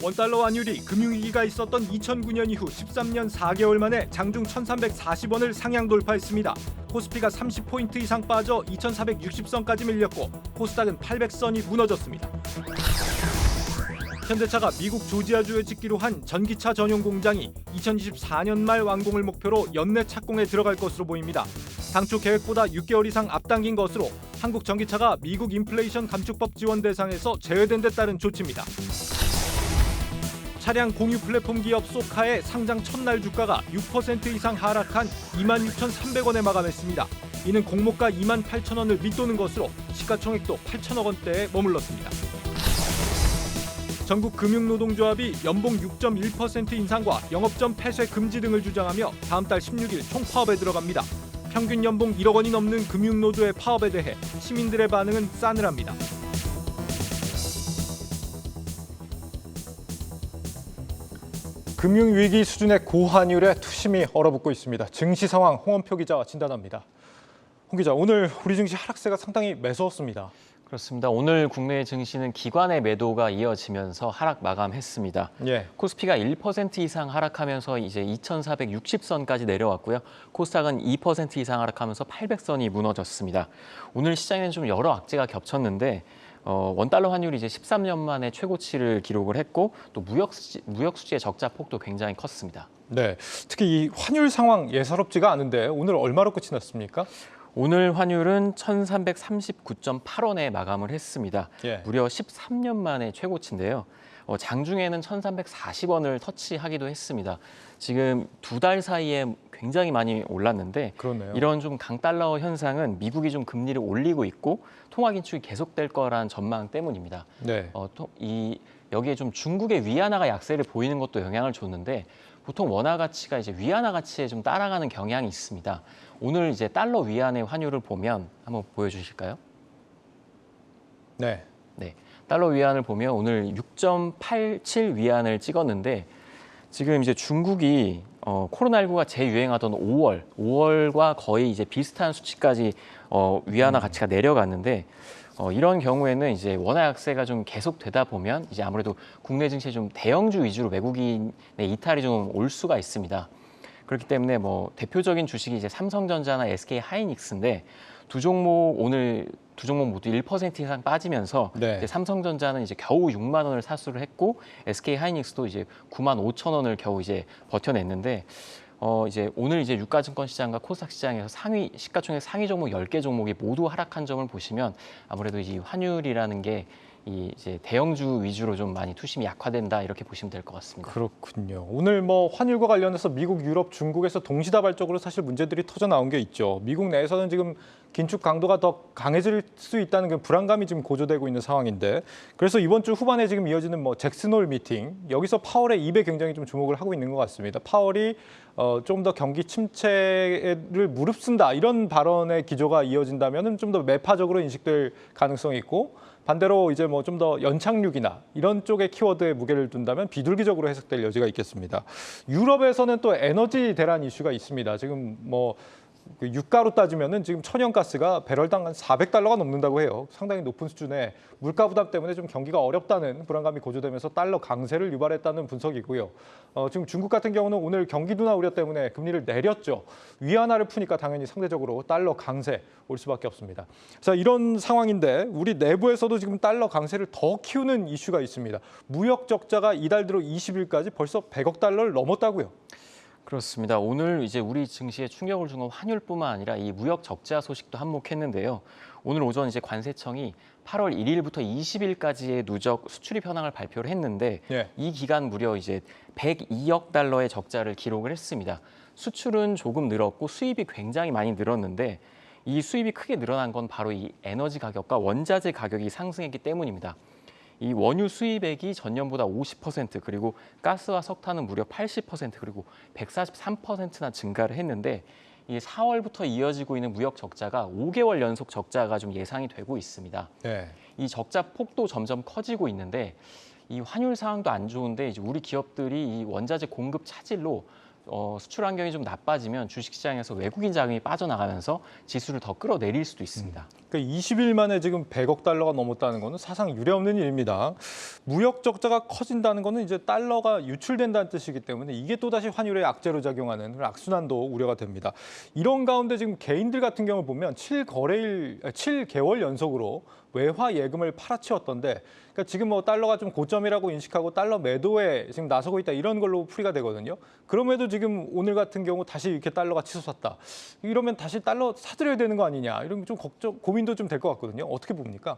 원달러 환율이 금융위기가 있었던 2009년 이후 13년 4개월 만에 장중 1,340원을 상향 돌파했습니다. 코스피가 30포인트 이상 빠져 2,460선까지 밀렸고 코스닥은 800선이 무너졌습니다. 현대차가 미국 조지아주에 짓기로 한 전기차 전용 공장이 2024년 말 완공을 목표로 연내 착공에 들어갈 것으로 보입니다. 당초 계획보다 6개월 이상 앞당긴 것으로 한국 전기차가 미국 인플레이션 감축법 지원 대상에서 제외된 데 따른 조치입니다. 차량 공유 플랫폼 기업 소카의 상장 첫날 주가가 6% 이상 하락한 26,300원에 마감했습니다. 이는 공모가 28,000원을 밑도는 것으로 시가총액도 8천억 원대에 머물렀습니다. 전국 금융노동조합이 연봉 6.1% 인상과 영업점 폐쇄 금지 등을 주장하며 다음 달 16일 총파업에 들어갑니다. 평균 연봉 1억 원이 넘는 금융노조의 파업에 대해 시민들의 반응은 싸늘합니다. 금융위기 수준의 고환율에 투심이 얼어붙고 있습니다. 증시 상황 홍원표 기자와 진단합니다. 홍 기자, 오늘 우리 증시 하락세가 상당히 매서웠습니다. 그렇습니다. 오늘 국내 증시는 기관의 매도가 이어지면서 하락 마감했습니다. 예. 코스피가 1% 이상 하락하면서 이제 2,460선까지 내려왔고요. 코스닥은 2% 이상 하락하면서 800선이 무너졌습니다. 오늘 시장에는 좀 여러 악재가 겹쳤는데 원달러 환율이 이제 13년 만에 최고치를 기록을 했고 또 무역 수지의 적자 폭도 굉장히 컸습니다. 네, 특히 이 환율 상황 예사롭지가 않은데 오늘 얼마로 끝이 났습니까? 오늘 환율은 1,339.8원에 마감을 했습니다. 예. 무려 13년 만에 최고치인데요. 장중에는 1,340원을 터치하기도 했습니다. 지금 2달 사이에 굉장히 많이 올랐는데 그렇네요. 이런 좀 강달러 현상은 미국이 좀 금리를 올리고 있고 통화 긴축이 계속될 거란 전망 때문입니다. 네. 여기에 좀 중국의 위안화가 약세를 보이는 것도 영향을 줬는데 보통 원화 가치가 이제 위안화 가치에 좀 따라가는 경향이 있습니다. 오늘 이제 달러 위안의 환율을 보면 한번 보여주실까요? 네. 네, 달러 위안을 보면 오늘 6.87 위안을 찍었는데 지금 이제 중국이 코로나19가 재유행하던 5월과 거의 이제 비슷한 수치까지 위안화 가치가 내려갔는데 이런 경우에는 이제 원화 약세가 좀 계속되다 보면 이제 아무래도 국내 증시에 좀 대형주 위주로 외국인의 이탈이 좀 올 수가 있습니다. 그렇기 때문에 뭐 대표적인 주식이 이제 삼성전자나 SK 하이닉스인데 오늘 두 종목 모두 1% 이상 빠지면서 네. 이제 삼성전자는 이제 겨우 6만 원을 사수를 했고 SK 하이닉스도 이제 9만 5천 원을 겨우 이제 버텨냈는데 이제 오늘 이제 유가증권 시장과 코스닥 시장에서 시가총액 상위 종목 10개 종목이 모두 하락한 점을 보시면 아무래도 이 환율이라는 게 이제 대형주 위주로 좀 많이 투심이 약화된다 이렇게 보시면 될 것 같습니다. 그렇군요. 오늘 뭐 환율과 관련해서 미국, 유럽, 중국에서 동시다발적으로 사실 문제들이 터져 나온 게 있죠. 미국 내에서는 지금 긴축 강도가 더 강해질 수 있다는 그 불안감이 지금 고조되고 있는 상황인데, 그래서 이번 주 후반에 지금 이어지는 뭐 잭슨홀 미팅, 여기서 파월의 입에 굉장히 좀 주목을 하고 있는 것 같습니다. 파월이 좀 더 경기 침체를 무릅쓴다 이런 발언의 기조가 이어진다면은 좀 더 매파적으로 인식될 가능성이 있고, 반대로 이제 뭐 좀 더 연착륙이나 이런 쪽의 키워드에 무게를 둔다면 비둘기적으로 해석될 여지가 있겠습니다. 유럽에서는 또 에너지 대란 이슈가 있습니다. 지금 뭐 유가로 따지면은 지금 천연가스가 배럴당 한 400달러가 넘는다고 해요. 상당히 높은 수준의 물가 부담 때문에 좀 경기가 어렵다는 불안감이 고조되면서 달러 강세를 유발했다는 분석이고요. 지금 중국 같은 경우는 오늘 경기 둔화 우려 때문에 금리를 내렸죠. 위안화를 푸니까 당연히 상대적으로 달러 강세 올 수밖에 없습니다. 자, 이런 상황인데 우리 내부에서도 지금 달러 강세를 더 키우는 이슈가 있습니다. 무역 적자가 이달 들어 20일까지 벌써 100억 달러를 넘었다고요. 그렇습니다. 오늘 이제 우리 증시에 충격을 준 건 환율뿐만 아니라 이 무역 적자 소식도 한몫했는데요. 오늘 오전 이제 관세청이 8월 1일부터 20일까지의 누적 수출입 현황을 발표를 했는데 예. 이 기간 무려 이제 102억 달러의 적자를 기록을 했습니다. 수출은 조금 늘었고 수입이 굉장히 많이 늘었는데 이 수입이 크게 늘어난 건 바로 이 에너지 가격과 원자재 가격이 상승했기 때문입니다. 이 원유 수입액이 전년보다 50% 그리고 가스와 석탄은 무려 80% 그리고 143%나 증가를 했는데 이 4월부터 이어지고 있는 무역 적자가 5개월 연속 적자가 좀 예상이 되고 있습니다. 네. 이 적자 폭도 점점 커지고 있는데 이 환율 상황도 안 좋은데 이제 우리 기업들이 이 원자재 공급 차질로 수출 환경이 좀 나빠지면 주식시장에서 외국인 자금이 빠져나가면서 지수를 더 끌어내릴 수도 있습니다. 그러니까 20일 만에 지금 100억 달러가 넘었다는 것은 사상 유례없는 일입니다. 무역 적자가 커진다는 것은 이제 달러가 유출된다는 뜻이기 때문에 이게 또다시 환율의 악재로 작용하는 악순환도 우려가 됩니다. 이런 가운데 지금 개인들 같은 경우를 보면 7개월 연속으로 외화 예금을 팔아치웠던데, 그러니까 지금 뭐 달러가 좀 고점이라고 인식하고 달러 매도에 지금 나서고 있다, 이런 걸로 풀이가 되거든요. 그럼에도 지금 오늘 같은 경우 다시 이렇게 달러가 치솟았다. 이러면 다시 달러 사들여야 되는 거 아니냐, 이런 좀 고민도 좀 될 것 같거든요. 어떻게 봅니까?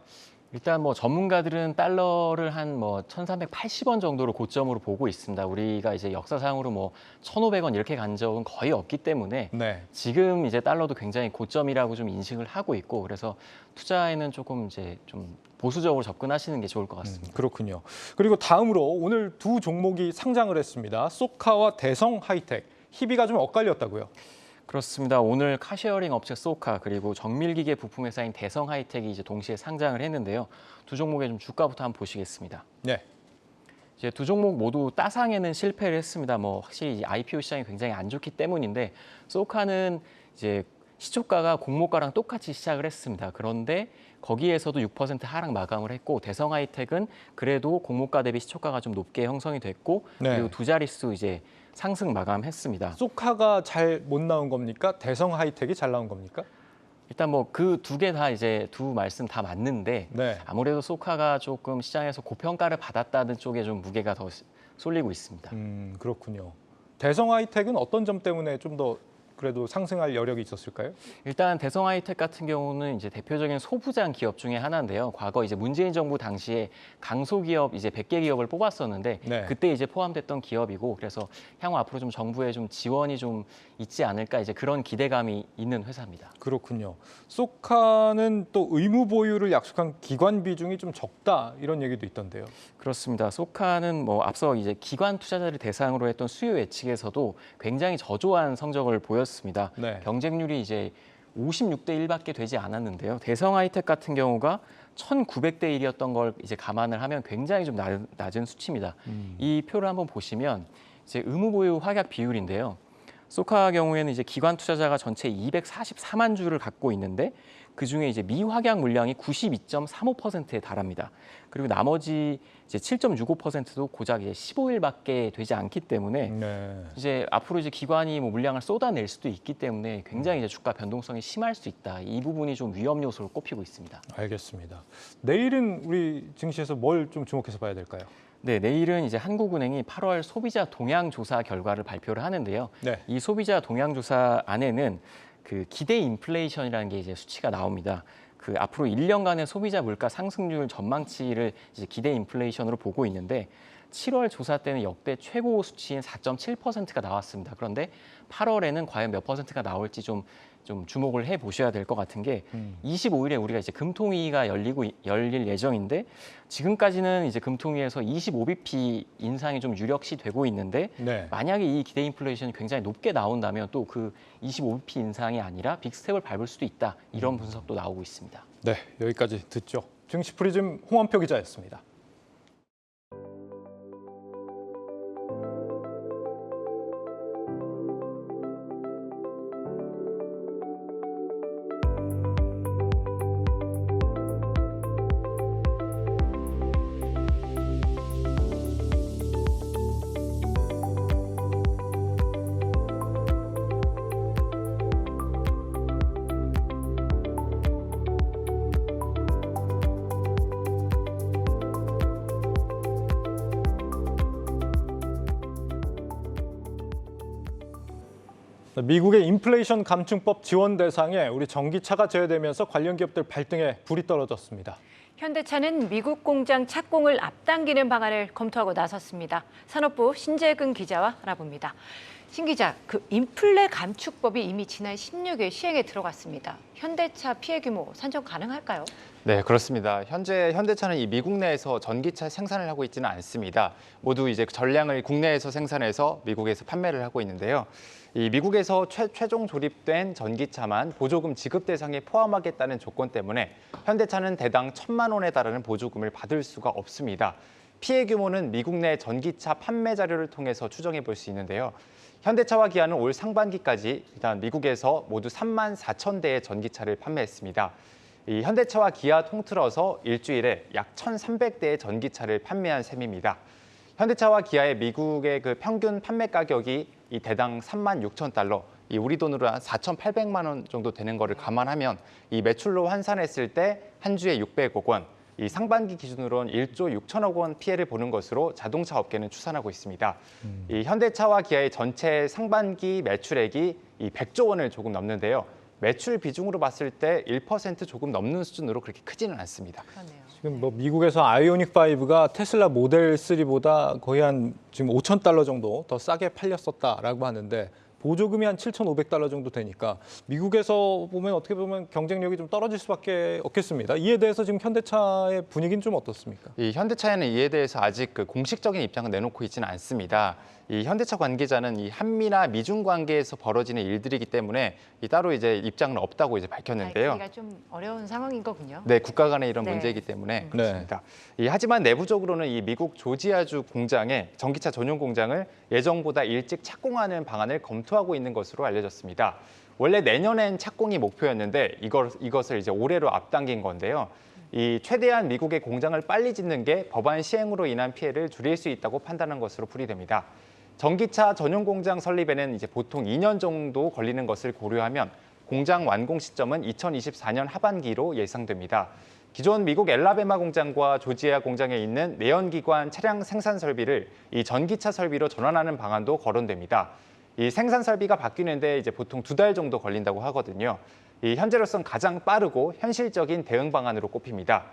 일단 뭐 전문가들은 달러를 한 뭐 1,380원 정도로 고점으로 보고 있습니다. 우리가 이제 역사상으로 뭐 1,500원 이렇게 간 적은 거의 없기 때문에 네. 지금 이제 달러도 굉장히 고점이라고 좀 인식을 하고 있고, 그래서 투자에는 조금 이제 좀 보수적으로 접근하시는 게 좋을 것 같습니다. 그렇군요. 그리고 다음으로 오늘 두 종목이 상장을 했습니다. 소카와 대성 하이텍. 희비가 좀 엇갈렸다고요? 그렇습니다. 오늘 카쉐어링 업체 소카 그리고 정밀기계 부품회사인 대성 하이텍이 이제 동시에 상장을 했는데요. 두 종목의 좀 주가부터 한번 보시겠습니다. 네. 이제 두 종목 모두 따상에는 실패를 했습니다. 뭐 확실히 IPO 시장이 굉장히 안 좋기 때문인데, 소카는 이제 시초가가 공모가랑 똑같이 시작을 했습니다. 그런데 거기에서도 6% 하락 마감을 했고, 대성 하이텍은 그래도 공모가 대비 시초가가 좀 높게 형성이 됐고, 네. 그리고 두 자릿수 이제 상승 마감했습니다. 소카가 잘 못 나온 겁니까? 대성 하이텍이 잘 나온 겁니까? 일단 뭐 그 두 개 다 이제 두 말씀 다 맞는데, 네. 아무래도 소카가 조금 시장에서 고평가를 받았다는 쪽에 좀 무게가 더 쏠리고 있습니다. 그렇군요. 대성 하이텍은 어떤 점 때문에 좀 더 그래도 상승할 여력이 있었을까요? 일단 대성 하이텍 같은 경우는 이제 대표적인 소부장 기업 중에 하나인데요. 과거 이제 문재인 정부 당시에 강소기업 이제 100개 기업을 뽑았었는데, 네. 그때 이제 포함됐던 기업이고, 그래서 향후 앞으로 좀 정부의 좀 지원이 좀 있지 않을까, 이제 그런 기대감이 있는 회사입니다. 그렇군요. 소카는 또 의무 보유를 약속한 기관 비중이 좀 적다, 이런 얘기도 있던데요. 그렇습니다. 소카는 뭐 앞서 이제 기관 투자자를 대상으로 했던 수요 예측에서도 굉장히 저조한 성적을 보였습니다. 네. 경쟁률이 이제 56대 1밖에 되지 않았는데요. 대성 하이텍 같은 경우가 1,900대 1이었던 걸 이제 감안을 하면 굉장히 좀 낮은 수치입니다. 이 표를 한번 보시면 이제 의무 보유 확약 비율인데요. 소카 경우에는 이제 기관 투자자가 전체 244만 주를 갖고 있는데, 그 중에 이제 미확약 물량이 92.35%에 달합니다. 그리고 나머지 이제 7.65%도 고작 이제 15일밖에 되지 않기 때문에 네. 이제 앞으로 이제 기관이 뭐 물량을 쏟아낼 수도 있기 때문에 굉장히 이제 주가 변동성이 심할 수 있다. 이 부분이 좀 위험 요소로 꼽히고 있습니다. 알겠습니다. 내일은 우리 증시에서 뭘 좀 주목해서 봐야 될까요? 네, 내일은 이제 한국은행이 8월 소비자 동향 조사 결과를 발표를 하는데요. 네. 이 소비자 동향 조사 안에는 그 기대 인플레이션이라는 게 이제 수치가 나옵니다. 그 앞으로 1년간의 소비자 물가 상승률 전망치를 이제 기대 인플레이션으로 보고 있는데, 7월 조사 때는 역대 최고 수치인 4.7%가 나왔습니다. 그런데 8월에는 과연 몇 퍼센트가 나올지 좀 주목을 해 보셔야 될 것 같은 게, 25일에 우리가 이제 금통위가 열릴 예정인데, 지금까지는 이제 금통위에서 25bp 인상이 좀 유력시 되고 있는데, 네. 만약에 이 기대 인플레이션이 굉장히 높게 나온다면 또 그 25bp 인상이 아니라 빅스텝을 밟을 수도 있다, 이런 분석도 나오고 있습니다. 네, 여기까지 듣죠. 증시 프리즘 홍원표 기자였습니다. 미국의 인플레이션 감축법 지원 대상에 우리 전기차가 제외되면서 관련 기업들 발등에 불이 떨어졌습니다. 현대차는 미국 공장 착공을 앞당기는 방안을 검토하고 나섰습니다. 산업부 신재근 기자와 알아봅니다. 신 기자, 그 인플레 감축법이 이미 지난 16일 시행에 들어갔습니다. 현대차 피해 규모 산정 가능할까요? 네, 그렇습니다. 현재 현대차는 이 미국 내에서 전기차 생산을 하고 있지는 않습니다. 모두 이제 전량을 국내에서 생산해서 미국에서 판매를 하고 있는데요. 이 미국에서 최종 조립된 전기차만 보조금 지급 대상에 포함하겠다는 조건 때문에 현대차는 대당 1,000만 원에 달하는 보조금을 받을 수가 없습니다. 피해 규모는 미국 내 전기차 판매 자료를 통해서 추정해 볼 수 있는데요. 현대차와 기아는 올 상반기까지 일단 미국에서 모두 3만 4천 대의 전기차를 판매했습니다. 이 현대차와 기아 통틀어서 일주일에 약 1,300대의 전기차를 판매한 셈입니다. 현대차와 기아의 미국의 그 평균 판매 가격이 이 대당 3만 6천 달러, 이 우리 돈으로 한 4,800만 원 정도 되는 거를 감안하면 이 매출로 환산했을 때 한 주에 600억 원, 이 상반기 기준으로는 1조 6천억 원 피해를 보는 것으로 자동차 업계는 추산하고 있습니다. 이 현대차와 기아의 전체 상반기 매출액이 이 100조 원을 조금 넘는데요. 매출 비중으로 봤을 때 1% 조금 넘는 수준으로 그렇게 크지는 않습니다. 그렇네요. 지금 뭐 미국에서 아이오닉 5가 테슬라 모델 3보다 거의 한 지금 5천 달러 정도 더 싸게 팔렸었다라고 하는데 보조금이 한 7,500달러 정도 되니까 미국에서 보면 어떻게 보면 경쟁력이 좀 떨어질 수밖에 없겠습니다. 이에 대해서 지금 현대차의 분위기는 좀 어떻습니까? 이 현대차에는 이에 대해서 아직 그 공식적인 입장을 내놓고 있지는 않습니다. 이 현대차 관계자는 이 한미나 미중 관계에서 벌어지는 일들이기 때문에 이 따로 이제 입장은 없다고 이제 밝혔는데요. 알기가 좀 어려운 상황인 거군요. 네, 국가 간의 이런 네. 문제이기 때문에 그렇습니다. 하지만 내부적으로는 이 미국 조지아주 공장에 전기차 전용 공장을 예정보다 일찍 착공하는 방안을 검토하고 있는 것으로 알려졌습니다. 원래 내년엔 착공이 목표였는데 이것을 이제 올해로 앞당긴 건데요. 이 최대한 미국의 공장을 빨리 짓는 게 법안 시행으로 인한 피해를 줄일 수 있다고 판단한 것으로 풀이됩니다. 전기차 전용 공장 설립에는 이제 보통 2년 정도 걸리는 것을 고려하면 공장 완공 시점은 2024년 하반기로 예상됩니다. 기존 미국 엘라베마 공장과 조지아 공장에 있는 내연기관 차량 생산 설비를 이 전기차 설비로 전환하는 방안도 거론됩니다. 이 생산 설비가 바뀌는데 이제 보통 2달 정도 걸린다고 하거든요. 이 현재로선 가장 빠르고 현실적인 대응 방안으로 꼽힙니다.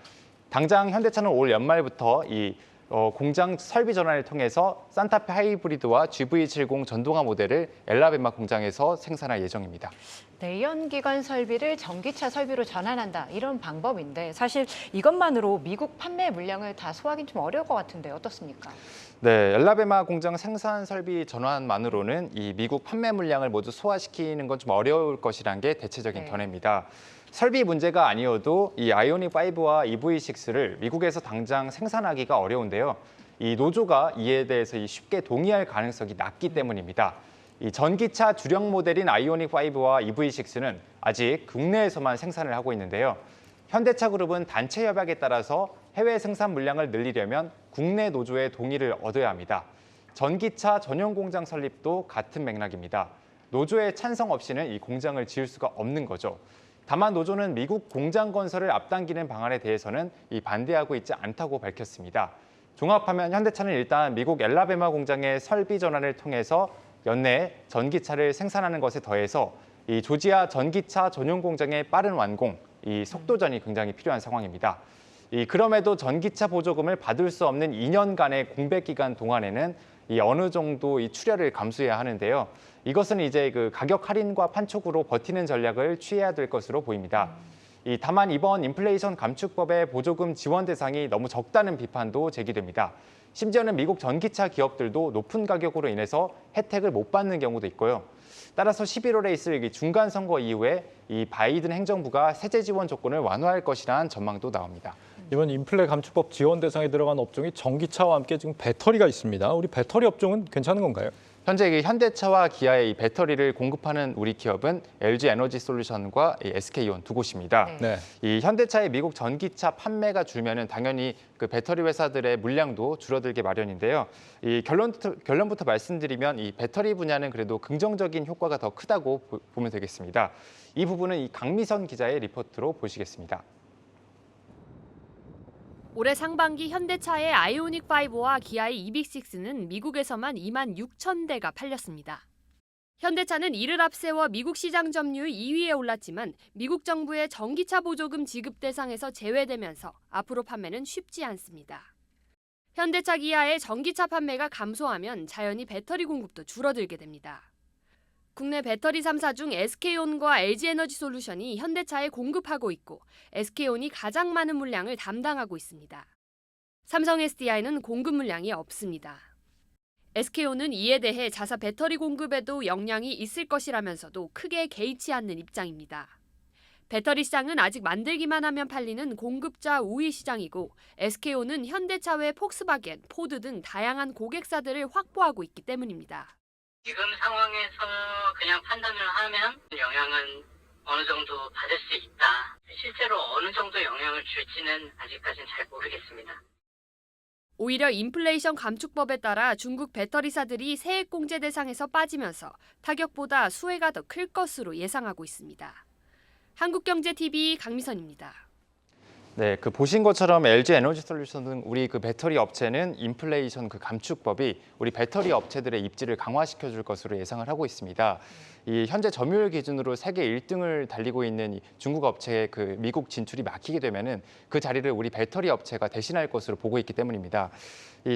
당장 현대차는 올 연말부터 이 공장 설비 전환을 통해서 산타페 하이브리드와 GV70 전동화 모델을 엘라베마 공장에서 생산할 예정입니다. 내연기관 설비를 전기차 설비로 전환한다 이런 방법인데 사실 이것만으로 미국 판매 물량을 다 소화하기는 좀 어려울 것 같은데 어떻습니까? 네, 엘라베마 공장 생산 설비 전환만으로는 이 미국 판매 물량을 모두 소화시키는 건 좀 어려울 것이란 게 대체적인 네. 견해입니다. 설비 문제가 아니어도 이 아이오닉 5와 EV6를 미국에서 당장 생산하기가 어려운데요. 이 노조가 이에 대해서 쉽게 동의할 가능성이 낮기 때문입니다. 이 전기차 주력 모델인 아이오닉 5와 EV6는 아직 국내에서만 생산을 하고 있는데요. 현대차 그룹은 단체 협약에 따라서 해외 생산 물량을 늘리려면 국내 노조의 동의를 얻어야 합니다. 전기차 전용 공장 설립도 같은 맥락입니다. 노조의 찬성 없이는 이 공장을 지을 수가 없는 거죠. 다만 노조는 미국 공장 건설을 앞당기는 방안에 대해서는 반대하고 있지 않다고 밝혔습니다. 종합하면 현대차는 일단 미국 엘라베마 공장의 설비 전환을 통해서 연내에 전기차를 생산하는 것에 더해서 이 조지아 전기차 전용 공장의 빠른 완공, 이 속도전이 굉장히 필요한 상황입니다. 그럼에도 전기차 보조금을 받을 수 없는 2년간의 공백 기간 동안에는 어느 정도 출혈을 감수해야 하는데요. 이것은 이제 그 가격 할인과 판촉으로 버티는 전략을 취해야 될 것으로 보입니다. 다만 이번 인플레이션 감축법의 보조금 지원 대상이 너무 적다는 비판도 제기됩니다. 심지어는 미국 전기차 기업들도 높은 가격으로 인해서 혜택을 못 받는 경우도 있고요. 따라서 11월에 있을 중간 선거 이후에 이 바이든 행정부가 세제 지원 조건을 완화할 것이라는 전망도 나옵니다. 이번 인플레 감축법 지원 대상에 들어간 업종이 전기차와 함께 지금 배터리가 있습니다. 우리 배터리 업종은 괜찮은 건가요? 현재 현대차와 기아의 이 배터리를 공급하는 우리 기업은 LG 에너지 솔루션과 SK온 두 곳입니다. 네. 네. 이 현대차의 미국 전기차 판매가 줄면은 당연히 그 배터리 회사들의 물량도 줄어들게 마련인데요. 결론부터 말씀드리면 이 배터리 분야는 그래도 긍정적인 효과가 더 크다고 보면 되겠습니다. 이 부분은 강미선 기자의 리포트로 보시겠습니다. 올해 상반기 현대차의 아이오닉 5와 기아의 EV6는 미국에서만 2만 6천 대가 팔렸습니다. 현대차는 이를 앞세워 미국 시장 점유율 2위에 올랐지만 미국 정부의 전기차 보조금 지급 대상에서 제외되면서 앞으로 판매는 쉽지 않습니다. 현대차 기아의 전기차 판매가 감소하면 자연히 배터리 공급도 줄어들게 됩니다. 국내 배터리 3사 중 SK온과 LG에너지솔루션이 현대차에 공급하고 있고 SK온이 가장 많은 물량을 담당하고 있습니다. 삼성 SDI는 공급 물량이 없습니다. SK온은 이에 대해 자사 배터리 공급에도 영향이 있을 것이라면서도 크게 개의치 않는 입장입니다. 배터리 시장은 아직 만들기만 하면 팔리는 공급자 우위 시장이고 SK온은 현대차 외 폭스바겐, 포드 등 다양한 고객사들을 확보하고 있기 때문입니다. 지금 상황에서 그냥 판단을 하면 영향은 어느 정도 받을 수 있다. 실제로 어느 정도 영향을 줄지는 아직까지는 잘 모르겠습니다. 오히려 인플레이션 감축법에 따라 중국 배터리사들이 세액 공제 대상에서 빠지면서 타격보다 수혜가 더 클 것으로 예상하고 있습니다. 한국경제TV 강미선입니다. 네, 보신 것처럼 LG 에너지 솔루션 등 우리 배터리 업체는 인플레이션 감축법이 우리 배터리 업체들의 입지를 강화시켜 줄 것으로 예상을 하고 있습니다. 이 현재 점유율 기준으로 세계 1등을 달리고 있는 이 중국 업체의 미국 진출이 막히게 되면은 그 자리를 우리 배터리 업체가 대신할 것으로 보고 있기 때문입니다.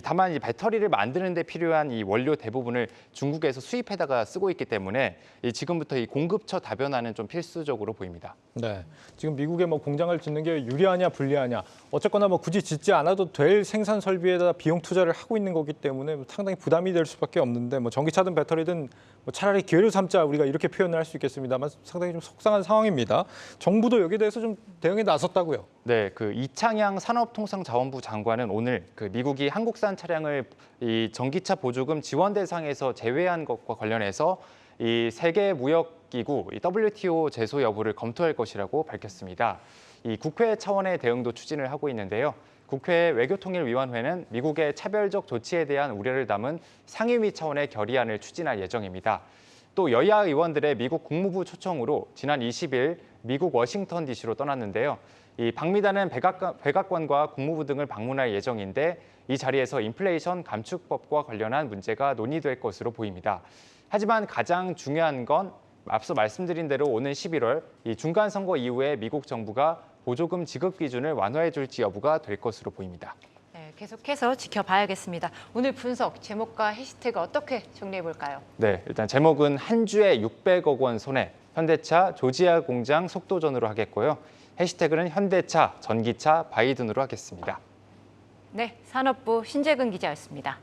다만 이 배터리를 만드는 데 필요한 이 원료 대부분을 중국에서 수입해다가 쓰고 있기 때문에 지금부터 이 공급처 다변화는 좀 필수적으로 보입니다. 네, 지금 미국에 공장을 짓는 게 유리하냐 불리하냐 어쨌거나 굳이 짓지 않아도 될 생산 설비에다 비용 투자를 하고 있는 거기 때문에 상당히 부담이 될 수밖에 없는데 전기차든 배터리든 차라리 기회를 삼자 우리가 이렇게 표현을 할 수 있겠습니다만 상당히 좀 속상한 상황입니다. 정부도 여기에 대해서 좀 대응에 나섰다고요. 네, 이창양 산업통상자원부 장관은 오늘 미국이 한국산 차량을 이 전기차 보조금 지원 대상에서 제외한 것과 관련해서 이 세계 무역기구 WTO 제소 여부를 검토할 것이라고 밝혔습니다. 이 국회 차원의 대응도 추진을 하고 있는데요. 국회 외교통일위원회는 미국의 차별적 조치에 대한 우려를 담은 상임위 차원의 결의안을 추진할 예정입니다. 또 여야 의원들의 미국 국무부 초청으로 지난 20일 미국 워싱턴 DC로 떠났는데요. 이 방미단은 백악관과 국무부 등을 방문할 예정인데 이 자리에서 인플레이션 감축법과 관련한 문제가 논의될 것으로 보입니다. 하지만 가장 중요한 건 앞서 말씀드린 대로 오는 11월 이 중간 선거 이후에 미국 정부가 보조금 지급 기준을 완화해 줄지 여부가 될 것으로 보입니다. 네, 계속해서 지켜봐야겠습니다. 오늘 분석, 제목과 해시태그 어떻게 정리해 볼까요? 네, 일단 제목은 한 주에 600억 원 손해, 현대차 조지아 공장 속도전으로 하겠고요. 해시태그는 현대차, 전기차, 바이든으로 하겠습니다. 네, 산업부 신재근 기자였습니다.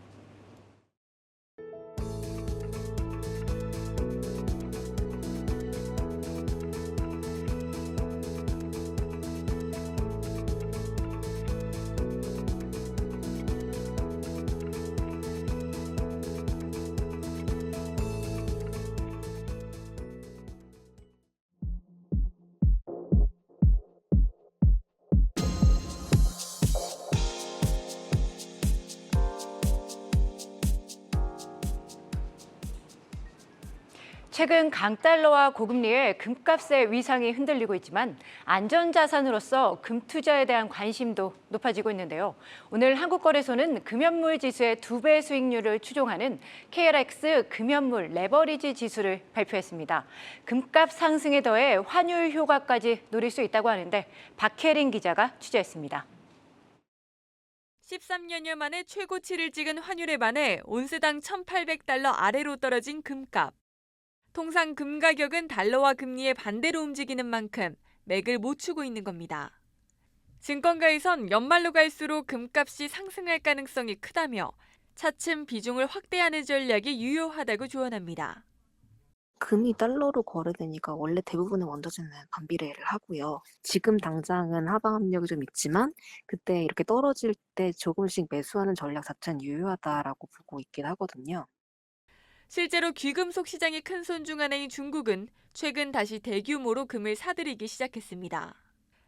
최근 강달러와 고금리에 금값의 위상이 흔들리고 있지만 안전자산으로서 금투자에 대한 관심도 높아지고 있는데요. 오늘 한국거래소는 금연물 지수의 2배 수익률을 추종하는 KRX 금연물 레버리지 지수를 발표했습니다. 금값 상승에 더해 환율 효과까지 노릴 수 있다고 하는데 박혜린 기자가 취재했습니다. 13년여 만에 최고치를 찍은 환율에 반해 온스당 1,800달러 아래로 떨어진 금값. 통상 금 가격은 달러와 금리의 반대로 움직이는 만큼 맥을 못 추고 있는 겁니다. 증권가에선 연말로 갈수록 금값이 상승할 가능성이 크다며 차츰 비중을 확대하는 전략이 유효하다고 조언합니다. 금이 달러로 거래되니까 원래 대부분의 원자재는 반비례를 하고요. 지금 당장은 하방 압력이 좀 있지만 그때 이렇게 떨어질 때 조금씩 매수하는 전략 자체는 유효하다라고 보고 있긴 하거든요. 실제로 귀금속 시장의 큰 손 중 하나인 중국은 최근 다시 대규모로 금을 사들이기 시작했습니다.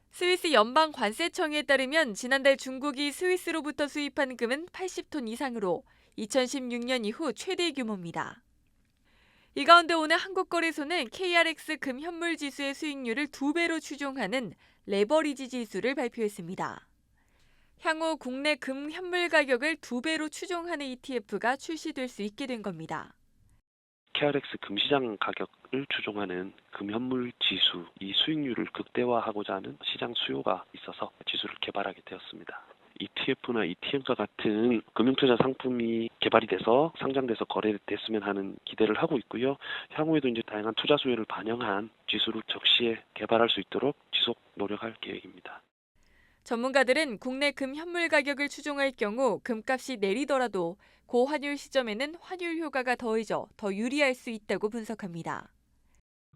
스위스 연방관세청에 따르면 지난달 중국이 스위스로부터 수입한 금은 80톤 이상으로 2016년 이후 최대 규모입니다. 이 가운데 오늘 한국거래소는 KRX 금 현물 지수의 수익률을 2배로 추종하는 레버리지 지수를 발표했습니다. 향후 국내 금 현물 가격을 2배로 추종하는 ETF가 출시될 수 있게 된 겁니다. KRX 금시장 가격을 추종하는 금현물 지수, 이 수익률을 극대화하고자 하는 시장 수요가 있어서 지수를 개발하게 되었습니다. ETF나 ETN과 같은 금융투자 상품이 개발이 돼서 상장돼서 거래됐으면 하는 기대를 하고 있고요. 향후에도 다양한 투자 수요를 반영한 지수를 적시에 개발할 수 있도록 지속 노력할 계획입니다. 전문가들은 국내 금 현물 가격을 추종할 경우 금값이 내리더라도 고환율 시점에는 환율 효과가 더해져 더 유리할 수 있다고 분석합니다.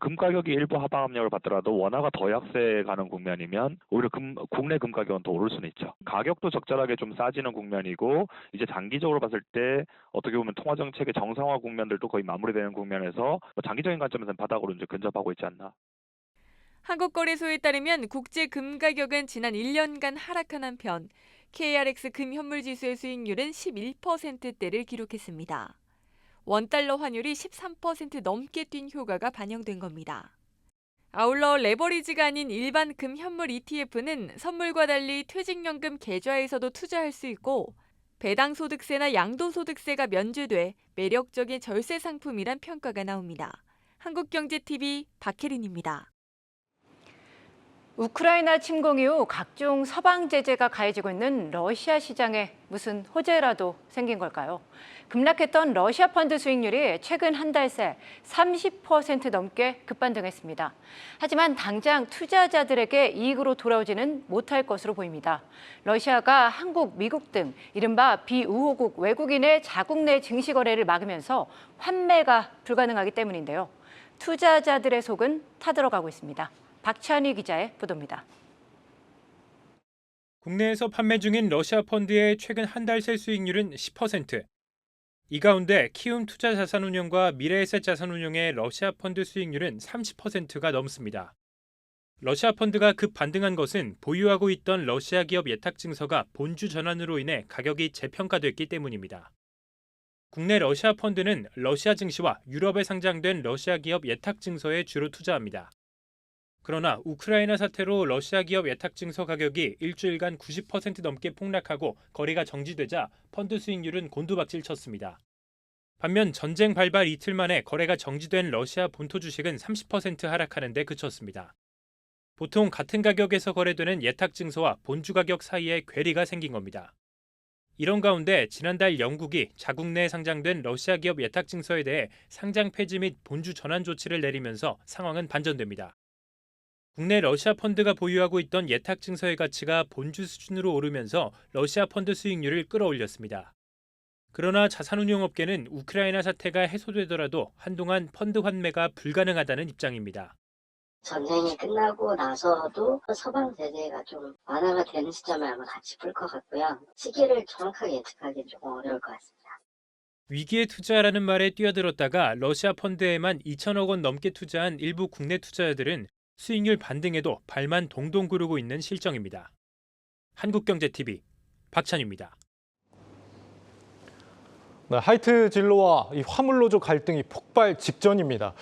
금 가격이 일부 하방 압력을 받더라도 원화가 더 약세에 가는 국면이면 오히려 국내 금 가격은 더 오를 수는 있죠. 가격도 적절하게 좀 싸지는 국면이고 이제 장기적으로 봤을 때 어떻게 보면 통화 정책의 정상화 국면들도 거의 마무리되는 국면에서 장기적인 관점에서는 바닥으로 이제 근접하고 있지 않나. 한국거래소에 따르면 국제 금 가격은 지난 1년간 하락한 한편 KRX 금 현물 지수의 수익률은 11%대를 기록했습니다. 원달러 환율이 13% 넘게 뛴 효과가 반영된 겁니다. 아울러 레버리지가 아닌 일반 금 현물 ETF는 선물과 달리 퇴직연금 계좌에서도 투자할 수 있고 배당소득세나 양도소득세가 면제돼 매력적인 절세 상품이란 평가가 나옵니다. 한국경제TV 박혜린입니다. 우크라이나 침공 이후 각종 서방 제재가 가해지고 있는 러시아 시장에 무슨 호재라도 생긴 걸까요? 급락했던 러시아 펀드 수익률이 최근 한 달 새 30% 넘게 급반등했습니다. 하지만 당장 투자자들에게 이익으로 돌아오지는 못할 것으로 보입니다. 러시아가 한국, 미국 등 이른바 비우호국 외국인의 자국 내 증시 거래를 막으면서 환매가 불가능하기 때문인데요. 투자자들의 속은 타들어가고 있습니다. 박찬희 기자의 보도입니다. 국내에서 판매 중인 러시아 펀드의 최근 한 달 새 수익률은 10%. 이 가운데 키움 투자자산운용과 미래에셋 자산운용의 러시아 펀드 수익률은 30%가 넘습니다. 러시아 펀드가 급반등한 것은 보유하고 있던 러시아 기업 예탁 증서가 본주 전환으로 인해 가격이 재평가됐기 때문입니다. 국내 러시아 펀드는 러시아 증시와 유럽에 상장된 러시아 기업 예탁 증서에 주로 투자합니다. 그러나 우크라이나 사태로 러시아 기업 예탁 증서 가격이 일주일간 90% 넘게 폭락하고 거래가 정지되자 펀드 수익률은 곤두박질 쳤습니다. 반면 전쟁 발발 이틀 만에 거래가 정지된 러시아 본토 주식은 30% 하락하는 데 그쳤습니다. 보통 같은 가격에서 거래되는 예탁 증서와 본주 가격 사이에 괴리가 생긴 겁니다. 이런 가운데 지난달 영국이 자국 내에 상장된 러시아 기업 예탁 증서에 대해 상장 폐지 및 본주 전환 조치를 내리면서 상황은 반전됩니다. 국내 러시아 펀드가 보유하고 있던 예탁 증서의 가치가 본주 수준으로 오르면서 러시아 펀드 수익률을 끌어올렸습니다. 그러나 자산운용업계는 우크라이나 사태가 해소되더라도 한동안 펀드 환매가 불가능하다는 입장입니다. 전쟁이 끝나고 나서도 서방 제재가 좀 완화가 되는 시점에 아마 같이 풀 것 같고요. 시기를 정확하게 예측하기 조금 어려울 것 같습니다. 위기에 투자라는 말에 뛰어들었다가 러시아 펀드에만 2천억 원 넘게 투자한 일부 국내 투자자들은 수익률 반등에도 발만 동동 구르고 있는 실정입니다. 한국경제TV 박찬유입니다. 네, 하이트 진로와 이 화물노조 갈등이 폭발 직전입니다.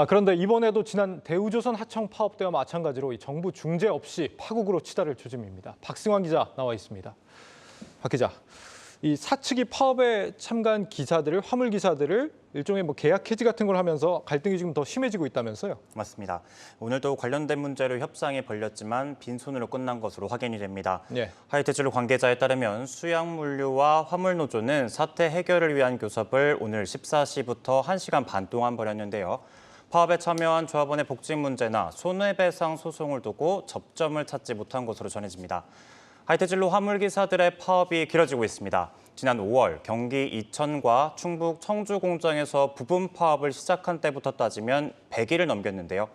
그런데 이번에도 지난 대우조선 하청 파업 때와 마찬가지로 이 정부 중재 없이 파국으로 치달을 조짐입니다. 박승환 기자 나와 있습니다. 박 기자, 이 사측이 파업에 참가한 기사들을 화물 기사들을 일종의 계약 해지 같은 걸 하면서 갈등이 지금 더 심해지고 있다면서요? 맞습니다. 오늘도 관련된 문제로 협상이 벌렸지만 빈손으로 끝난 것으로 확인이 됩니다. 예. 하이트진로 관계자에 따르면 수양물류와 화물노조는 사태 해결을 위한 교섭을 오늘 14시부터 1시간 반 동안 벌였는데요. 파업에 참여한 조합원의 복직 문제나 손해배상 소송을 두고 접점을 찾지 못한 것으로 전해집니다. 하이트진로 화물기사들의 파업이 길어지고 있습니다. 지난 5월 경기 이천과 충북 청주 공장에서 부분 파업을 시작한 때부터 따지면 100일을 넘겼는데요.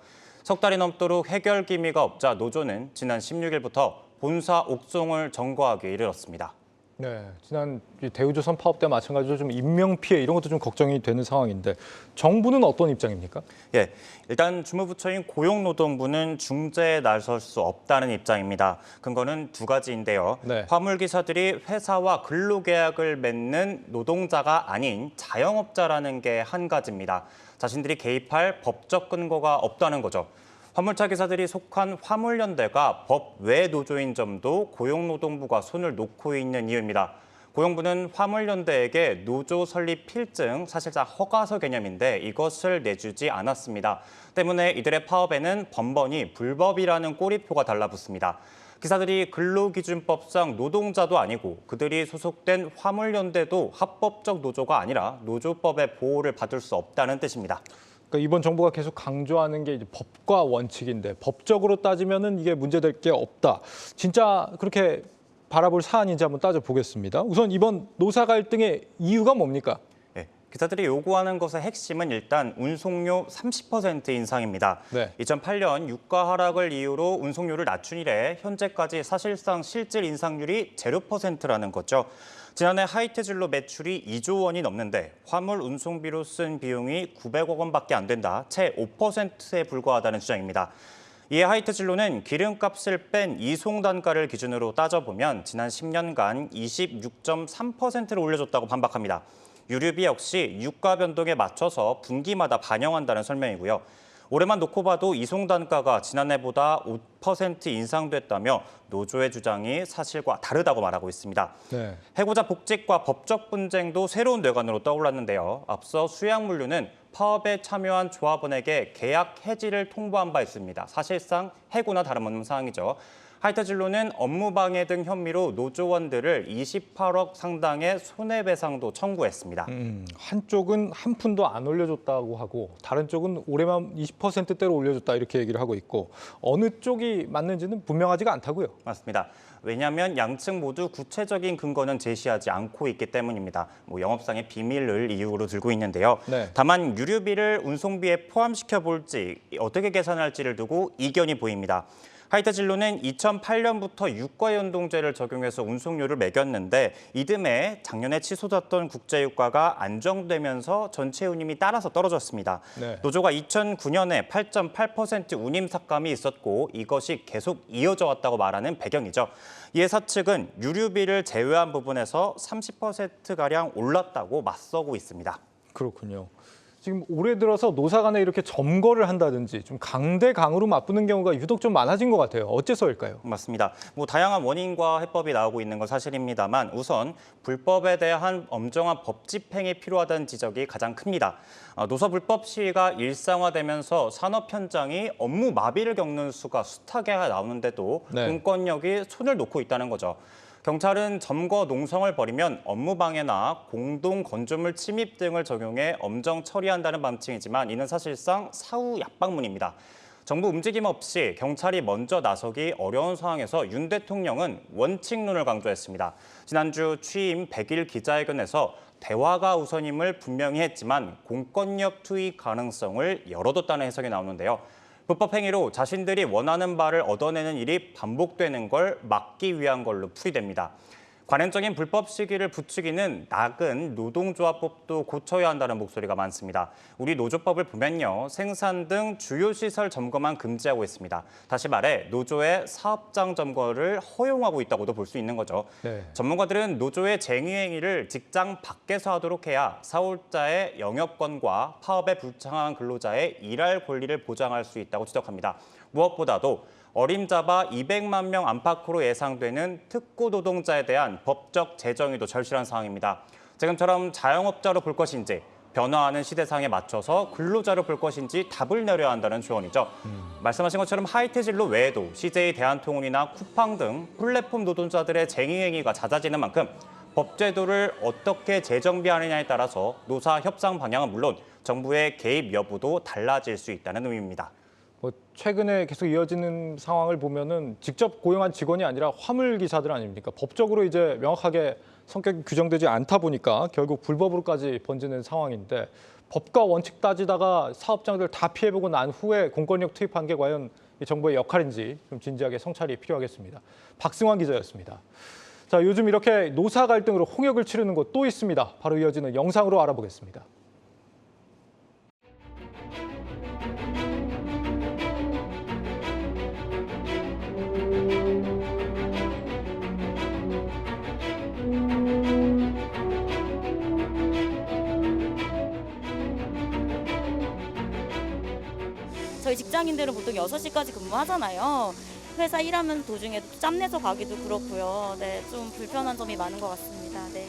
석 달이 넘도록 해결 기미가 없자 노조는 지난 16일부터 본사 옥송을 점거하기에 이르렀습니다. 네, 지난 대우조선 파업 때와 마찬가지로 좀 인명 피해 이런 것도 좀 걱정이 되는 상황인데 정부는 어떤 입장입니까? 예, 일단 주무부처인 고용노동부는 중재에 나설 수 없다는 입장입니다. 근거는 두 가지인데요. 네. 화물기사들이 회사와 근로계약을 맺는 노동자가 아닌 자영업자라는 게 한 가지입니다. 자신들이 개입할 법적 근거가 없다는 거죠. 화물차 기사들이 속한 화물연대가 법 외 노조인 점도 고용노동부가 손을 놓고 있는 이유입니다. 고용부는 화물연대에게 노조 설립 필증, 사실상 허가서 개념인데 이것을 내주지 않았습니다. 때문에 이들의 파업에는 번번이 불법이라는 꼬리표가 달라붙습니다. 기사들이 근로기준법상 노동자도 아니고 그들이 소속된 화물연대도 합법적 노조가 아니라 노조법의 보호를 받을 수 없다는 뜻입니다. 이번 정부가 계속 강조하는 게 이제 법과 원칙인데 법적으로 따지면은 이게 문제될 게 없다. 진짜 그렇게 바라볼 사안인지 한번 따져보겠습니다. 우선 이번 노사 갈등의 이유가 뭡니까? 기사들이 요구하는 것의 핵심은 일단 운송료 30% 인상입니다. 네. 2008년 유가 하락을 이유로 운송료를 낮춘 이래 현재까지 사실상 실질 인상률이 0%라는 거죠. 지난해 하이트진로 매출이 2조 원이 넘는데 화물 운송비로 쓴 비용이 900억 원밖에 안 된다. 채 5%에 불과하다는 주장입니다. 이에 하이트진로는 기름값을 뺀 이송 단가를 기준으로 따져보면 지난 10년간 26.3%를 올려줬다고 반박합니다. 유류비 역시 유가 변동에 맞춰서 분기마다 반영한다는 설명이고요. 올해만 놓고 봐도 이송 단가가 지난해보다 5% 인상됐다며 노조의 주장이 사실과 다르다고 말하고 있습니다. 네. 해고자 복직과 법적 분쟁도 새로운 뇌관으로 떠올랐는데요. 앞서 수양물류는 파업에 참여한 조합원에게 계약 해지를 통보한 바 있습니다. 사실상 해고나 다름없는 사항이죠. 하이트진로는 업무방해 등 혐의로 노조원들을 28억 상당의 손해배상도 청구했습니다. 한쪽은 한 푼도 안 올려줬다고 하고 다른 쪽은 올해만 20%대로 올려줬다 이렇게 얘기를 하고 있고 어느 쪽이 맞는지는 분명하지가 않다고요. 맞습니다. 왜냐하면 양측 모두 구체적인 근거는 제시하지 않고 있기 때문입니다. 영업상의 비밀을 이유로 들고 있는데요. 네. 다만 유류비를 운송비에 포함시켜 볼지 어떻게 계산할지를 두고 이견이 보입니다. 하이트진로는 2008년부터 유가연동제를 적용해서 운송료를 매겼는데 이듬해 작년에 치솟았던 국제유가가 안정되면서 전체 운임이 따라서 떨어졌습니다. 네. 노조가 2009년에 8.8% 운임 삭감이 있었고 이것이 계속 이어져 왔다고 말하는 배경이죠. 이에 사측은 유류비를 제외한 부분에서 30%가량 올랐다고 맞서고 있습니다. 그렇군요. 지금 올해 들어서 노사 간에 이렇게 점거를 한다든지 좀 강대강으로 맞붙는 경우가 유독 좀 많아진 것 같아요. 어째서일까요? 맞습니다. 다양한 원인과 해법이 나오고 있는 건 사실입니다만 우선 불법에 대한 엄정한 법 집행이 필요하다는 지적이 가장 큽니다. 노사 불법 시위가 일상화되면서 산업 현장이 업무 마비를 겪는 수가 숱하게 나오는데도 네. 공권력이 손을 놓고 있다는 거죠. 경찰은 점거 농성을 벌이면 업무 방해나 공동 건조물 침입 등을 적용해 엄정 처리한다는 방침이지만 이는 사실상 사후 약방문입니다. 정부 움직임 없이 경찰이 먼저 나서기 어려운 상황에서 윤 대통령은 원칙론을 강조했습니다. 지난주 취임 100일 기자회견에서 대화가 우선임을 분명히 했지만 공권력 투입 가능성을 열어뒀다는 해석이 나오는데요. 불법 행위로 자신들이 원하는 바를 얻어내는 일이 반복되는 걸 막기 위한 걸로 풀이됩니다. 관행적인 불법 시기를 부추기는 나은 노동조합법도 고쳐야 한다는 목소리가 많습니다. 우리 노조법을 보면요. 생산 등 주요 시설 점거만 금지하고 있습니다. 다시 말해 노조의 사업장 점거를 허용하고 있다고도 볼 수 있는 거죠. 네. 전문가들은 노조의 쟁의행위를 직장 밖에서 하도록 해야 사업자의 영업권과 파업에 불참한 근로자의 일할 권리를 보장할 수 있다고 지적합니다. 무엇보다도 어림잡아 200만 명 안팎으로 예상되는 특고 노동자에 대한 법적 재정의도 절실한 상황입니다. 지금처럼 자영업자로 볼 것인지 변화하는 시대상에 맞춰서 근로자로 볼 것인지 답을 내려야 한다는 조언이죠. 말씀하신 것처럼 하이트진로 외에도 CJ 대한통운이나 쿠팡 등 플랫폼 노동자들의 쟁의행위가 잦아지는 만큼 법제도를 어떻게 재정비하느냐에 따라서 노사 협상 방향은 물론 정부의 개입 여부도 달라질 수 있다는 의미입니다. 최근에 계속 이어지는 상황을 보면은 직접 고용한 직원이 아니라 화물 기사들 아닙니까? 법적으로 이제 명확하게 성격이 규정되지 않다 보니까 결국 불법으로까지 번지는 상황인데 법과 원칙 따지다가 사업장들 다 피해보고 난 후에 공권력 투입한 게 과연 이 정부의 역할인지 좀 진지하게 성찰이 필요하겠습니다. 박승환 기자였습니다. 자, 요즘 이렇게 노사 갈등으로 홍역을 치르는 곳 또 있습니다. 바로 이어지는 영상으로 알아보겠습니다. 저희 직장인들은 보통 6시까지 근무하잖아요. 회사 일하면 도중에 짬내서 가기도 그렇고요. 네, 좀 불편한 점이 많은 것 같습니다. 네.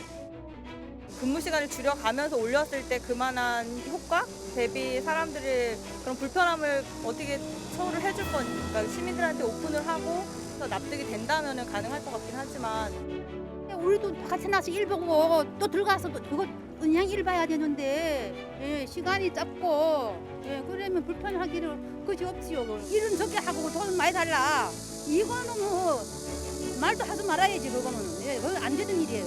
근무 시간을 줄여가면서 올렸을 때 그만한 효과 대비 사람들의 그런 불편함을 어떻게 처우를 해줄 건지, 그러니까 시민들한테 오픈을 하고 납득이 된다면 가능할 것 같긴 하지만 우리도 같이 나서 일 보고 또 들어가서 또 그거 그냥 일 봐야 되는데 예, 시간이 짧고 예, 그러면 불편하기를 그것이 없지요. 일은 적게 하고 돈 많이 달라. 이거는 뭐 말도 하지 말아야지. 그거는 예, 그건 안 되는 일이에요.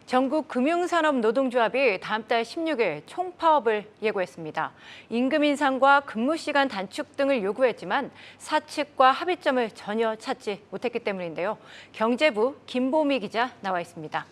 전국 금융산업 노동조합이 다음 달 16일 총파업을 예고했습니다. 임금 인상과 근무 시간 단축 등을 요구했지만 사측과 합의점을 전혀 찾지 못했기 때문인데요. 경제부 김보미 기자 나와 있습니다.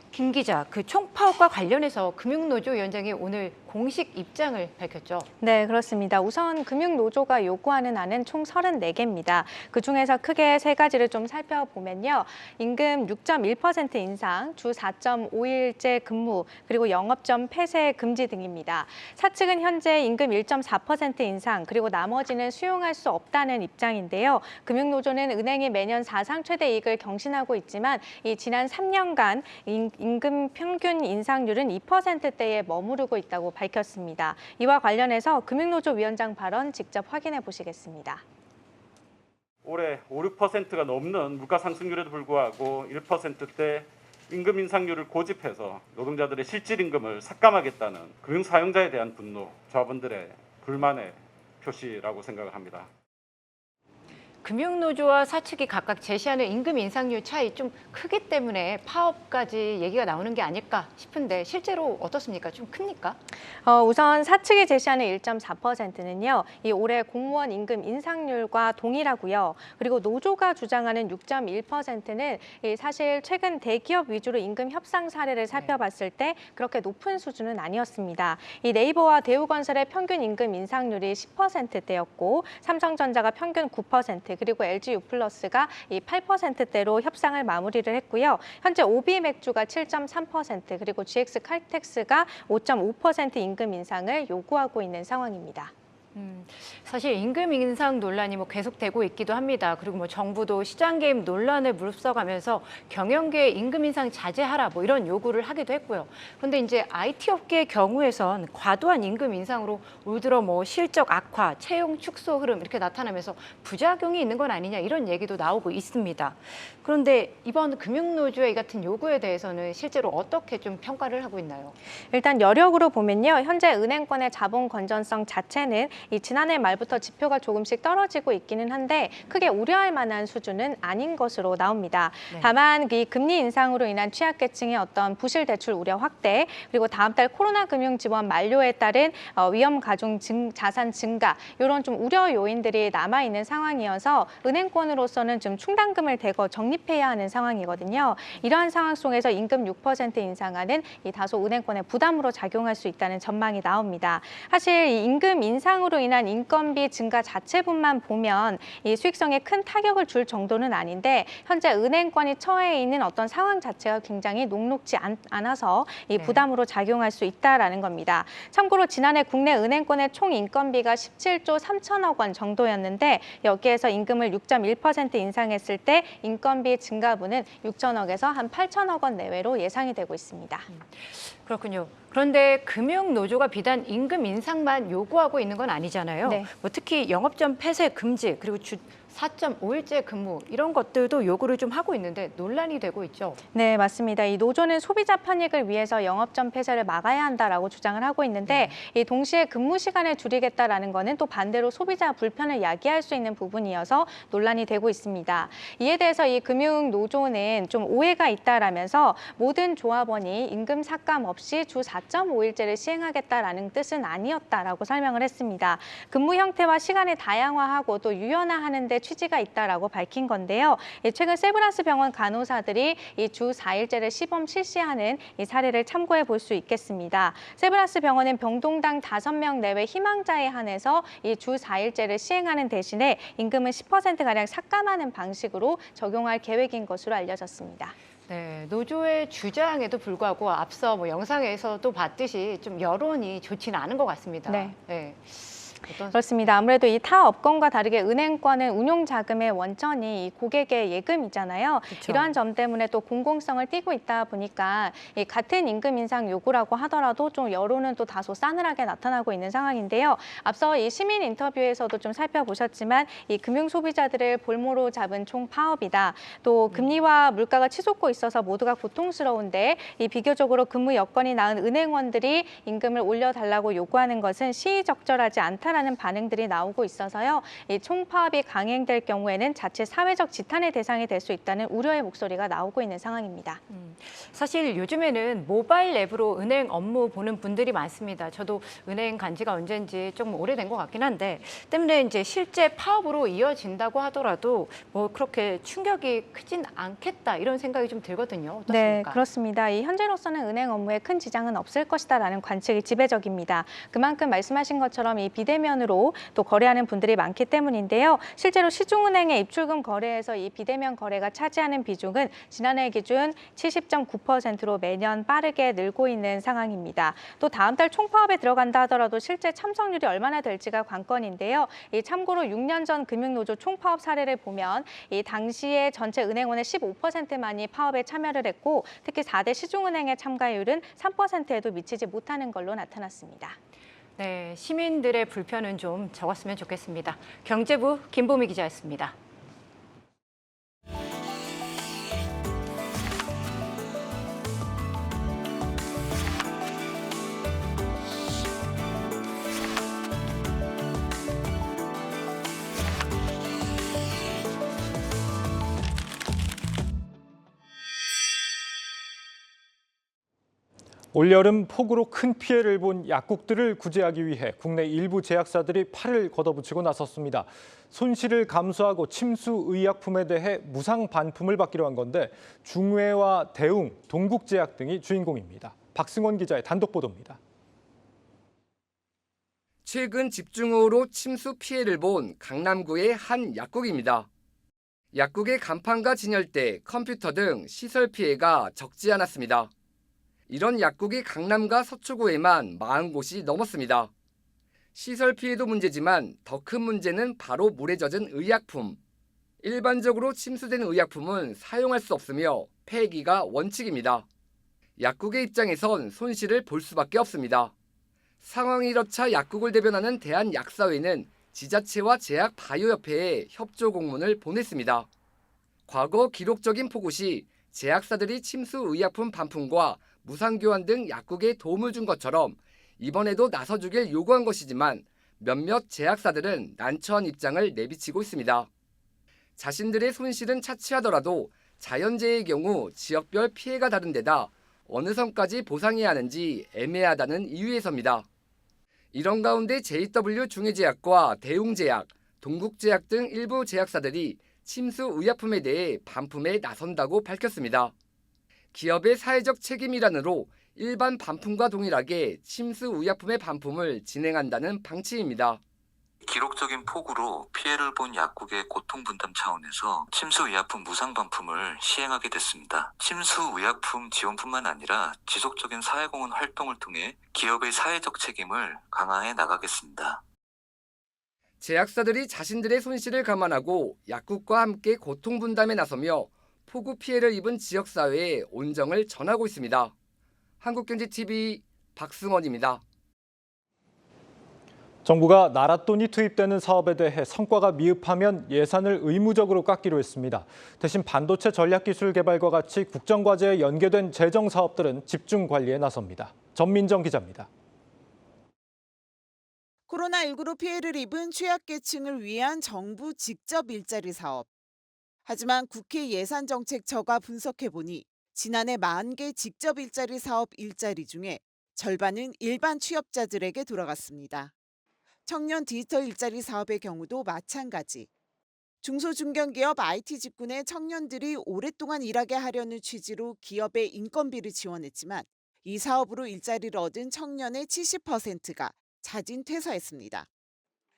김 기자, 그 총파업과 관련해서 금융노조 위원장이 오늘 공식 입장을 밝혔죠. 네, 그렇습니다. 우선 금융노조가 요구하는 안은 총 34개입니다. 그중에서 크게 세 가지를 좀 살펴보면요. 임금 6.1% 인상, 주 4.5일제 근무, 그리고 영업점 폐쇄 금지 등입니다. 사측은 현재 임금 1.4% 인상, 그리고 나머지는 수용할 수 없다는 입장인데요. 금융노조는 은행이 매년 사상 최대 이익을 경신하고 있지만 이 지난 3년간 임금 평균 인상률은 2%대에 머무르고 있다고 밝혔습니다. 이와 관련해서 금융노조 위원장 발언 직접 확인해 보시겠습니다. 올해 5, 6%가 넘는 물가 상승률에도 불구하고 1%대 임금 인상률을 고집해서 노동자들의 실질 임금을 삭감하겠다는 금융 사용자에 대한 분노, 조합원들의 불만의 표시라고 생각을 합니다. 금융노조와 사측이 각각 제시하는 임금 인상률 차이 좀 크기 때문에 파업까지 얘기가 나오는 게 아닐까 싶은데 실제로 어떻습니까? 좀 큽니까? 우선 사측이 제시하는 1.4%는요. 이 올해 공무원 임금 인상률과 동일하고요. 그리고 노조가 주장하는 6.1%는 사실 최근 대기업 위주로 임금 협상 사례를 살펴봤을 때 그렇게 높은 수준은 아니었습니다. 이 네이버와 대우건설의 평균 임금 인상률이 10%대였고 삼성전자가 평균 9%, 그리고 LG유플러스가 이 8%대로 협상을 마무리를 했고요. 현재 오비맥주가 7.3%, 그리고 GX칼텍스가 5.5% 임금 인상을 요구하고 있는 상황입니다. 사실 임금 인상 논란이 뭐 계속되고 있기도 합니다. 그리고 뭐 정부도 시장 개입 논란을 무릅써가면서 경영계의 임금 인상 자제하라 뭐 이런 요구를 하기도 했고요. 그런데 이제 IT 업계의 경우에선 과도한 임금 인상으로 올 들어 뭐 실적 악화, 채용 축소 흐름 이렇게 나타나면서 부작용이 있는 건 아니냐 이런 얘기도 나오고 있습니다. 그런데 이번 금융노조의 이 같은 요구에 대해서는 실제로 어떻게 좀 평가를 하고 있나요? 일단 여력으로 보면요. 현재 은행권의 자본 건전성 자체는 이 지난해 말부터 지표가 조금씩 떨어지고 있기는 한데 크게 우려할 만한 수준은 아닌 것으로 나옵니다. 네. 다만 이 금리 인상으로 인한 취약계층의 어떤 부실 대출 우려 확대, 그리고 다음 달 코로나 금융 지원 만료에 따른 위험 가중 자산 증가 이런 좀 우려 요인들이 남아 있는 상황이어서 은행권으로서는 좀 충당금을 대거 적립해야 하는 상황이거든요. 이러한 상황 속에서 임금 6% 인상안은 이 다소 은행권의 부담으로 작용할 수 있다는 전망이 나옵니다. 사실 이 임금 인상으로 인한 인건비 증가 자체분만 보면 이 수익성에 큰 타격을 줄 정도는 아닌데 현재 은행권이 처해 있는 어떤 상황 자체가 굉장히 녹록지 않아서 이 부담으로 작용할 수 있다라는 겁니다. 참고로 지난해 국내 은행권의 총 인건비가 17조 3천억 원 정도였는데 여기에서 임금을 6.1% 인상했을 때 인건비 증가분은 6천억에서 한 8천억 원 내외로 예상이 되고 있습니다. 그렇군요. 그런데 금융노조가 비단 임금 인상만 요구하고 있는 건 아니잖아요. 네. 뭐 특히 영업점 폐쇄 금지, 그리고 주 4.5일제 근무 이런 것들도 요구를 좀 하고 있는데 논란이 되고 있죠. 네, 맞습니다. 이 노조는 소비자 편익을 위해서 영업점 폐쇄를 막아야 한다라고 주장을 하고 있는데 이 동시에 근무 시간을 줄이겠다라는 거는 또 반대로 소비자 불편을 야기할 수 있는 부분이어서 논란이 되고 있습니다. 이에 대해서 이 금융노조는 좀 오해가 있다라면서 모든 조합원이 임금 삭감 없이 주 4.5일제를 시행하겠다라는 뜻은 아니었다라고 설명을 했습니다. 근무 형태와 시간을 다양화하고 또 유연화하는 데 취지가 있다라고 밝힌 건데요. 최근 세브란스 병원 간호사들이 이 주 4일제를 시범 실시하는 이 사례를 참고해 볼 수 있겠습니다. 세브란스 병원은 병동당 5명 내외 희망자에 한해서 이 주 4일제를 시행하는 대신에 임금은 10%가량 삭감하는 방식으로 적용할 계획인 것으로 알려졌습니다. 네, 노조의 주장에도 불구하고 앞서 뭐 영상에서도 봤듯이 좀 여론이 좋지는 않은 것 같습니다. 네. 그렇습니다. 아무래도 이 타 업권과 다르게 은행권은 운용 자금의 원천이 이 고객의 예금이잖아요. 그쵸. 이러한 점 때문에 또 공공성을 띠고 있다 보니까 이 같은 임금 인상 요구라고 하더라도 좀 여론은 또 다소 싸늘하게 나타나고 있는 상황인데요. 앞서 이 시민 인터뷰에서도 좀 살펴보셨지만 이 금융 소비자들을 볼모로 잡은 총파업이다. 또 금리와 물가가 치솟고 있어서 모두가 고통스러운데 이 비교적으로 근무 여건이 나은 은행원들이 임금을 올려달라고 요구하는 것은 시의적절하지 않다라는 하겠다라는 반응들이 나오고 있어서요. 이 총파업이 강행될 경우에는 자칫 사회적 지탄의 대상이 될 수 있다는 우려의 목소리가 나오고 있는 상황입니다. 사실 요즘에는 모바일 앱으로 은행 업무 보는 분들이 많습니다. 저도 은행 간 지가 언젠지 조금 오래된 것 같긴 한데 때문에 이제 실제 파업으로 이어진다고 하더라도 뭐 그렇게 충격이 크진 않겠다 이런 생각이 좀 들거든요. 어떻습니까? 네, 그렇습니다. 이 현재로서는 은행 업무에 큰 지장은 없을 것이다라는 관측이 지배적입니다. 그만큼 말씀하신 것처럼 이 비대면으로 또 거래하는 분들이 많기 때문인데요. 실제로 시중은행의 입출금 거래에서 이 비대면 거래가 차지하는 비중은 지난해 기준 70.9%로 매년 빠르게 늘고 있는 상황입니다. 또 다음 달 총파업에 들어간다 하더라도 실제 참석률이 얼마나 될지가 관건인데요. 이 참고로 6년 전 금융노조 총파업 사례를 보면 이 당시에 전체 은행원의 15%만이 파업에 참여를 했고 특히 4대 시중은행의 참가율은 3%에도 미치지 못하는 걸로 나타났습니다. 네, 시민들의 불편은 좀 적었으면 좋겠습니다. 경제부 김보미 기자였습니다. 올여름 폭우로 큰 피해를 본 약국들을 구제하기 위해 국내 일부 제약사들이 팔을 걷어붙이고 나섰습니다. 손실을 감수하고 침수 의약품에 대해 무상 반품을 받기로 한 건데 중외와 대웅, 동국제약 등이 주인공입니다. 박승원 기자의 단독 보도입니다. 최근 집중호우로 침수 피해를 본 강남구의 한 약국입니다. 약국의 간판과 진열대, 컴퓨터 등 시설 피해가 적지 않았습니다. 이런 약국이 강남과 서초구에만 40곳이 넘었습니다. 시설 피해도 문제지만 더 큰 문제는 바로 물에 젖은 의약품. 일반적으로 침수된 의약품은 사용할 수 없으며 폐기가 원칙입니다. 약국의 입장에선 손실을 볼 수밖에 없습니다. 상황이 이렇자 약국을 대변하는 대한약사회는 지자체와 제약바이오협회에 협조 공문을 보냈습니다. 과거 기록적인 폭우 시 제약사들이 침수 의약품 반품과 무상교환 등 약국에 도움을 준 것처럼 이번에도 나서주길 요구한 것이지만 몇몇 제약사들은 난처한 입장을 내비치고 있습니다. 자신들의 손실은 차치하더라도 자연재해의 경우 지역별 피해가 다른 데다 어느 선까지 보상해야 하는지 애매하다는 이유에서입니다. 이런 가운데 JW 중해제약과 대웅제약, 동국제약 등 일부 제약사들이 침수 의약품에 대해 반품에 나선다고 밝혔습니다. 기업의 사회적 책임이란으로 일반 반품과 동일하게 침수 의약품의 반품을 진행한다는 방침입니다. 기록적인 폭우로 피해를 본 약국의 고통 분담 차원에서 침수 의약품 무상 반품을 시행하게 됐습니다. 침수 의약품 지원뿐만 아니라 지속적인 사회공헌 활동을 통해 기업의 사회적 책임을 강화해 나가겠습니다. 제약사들이 자신들의 손실을 감안하고 약국과 함께 고통 분담에 나서며 폭우 피해를 입은 지역사회에 온정을 전하고 있습니다. 한국경제TV 박승원입니다. 정부가 나랏돈이 투입되는 사업에 대해 성과가 미흡하면 예산을 의무적으로 깎기로 했습니다. 대신 반도체 전략기술 개발과 같이 국정과제에 연계된 재정 사업들은 집중 관리에 나섭니다. 전민정 기자입니다. 코로나19로 피해를 입은 취약계층을 위한 정부 직접 일자리 사업. 하지만 국회 예산정책처가 분석해보니 지난해 40개 직접 일자리 사업 일자리 중에 절반은 일반 취업자들에게 돌아갔습니다. 청년 디지털 일자리 사업의 경우도 마찬가지. 중소중견기업 IT 직군의 청년들이 오랫동안 일하게 하려는 취지로 기업의 인건비를 지원했지만 이 사업으로 일자리를 얻은 청년의 70%가 자진 퇴사했습니다.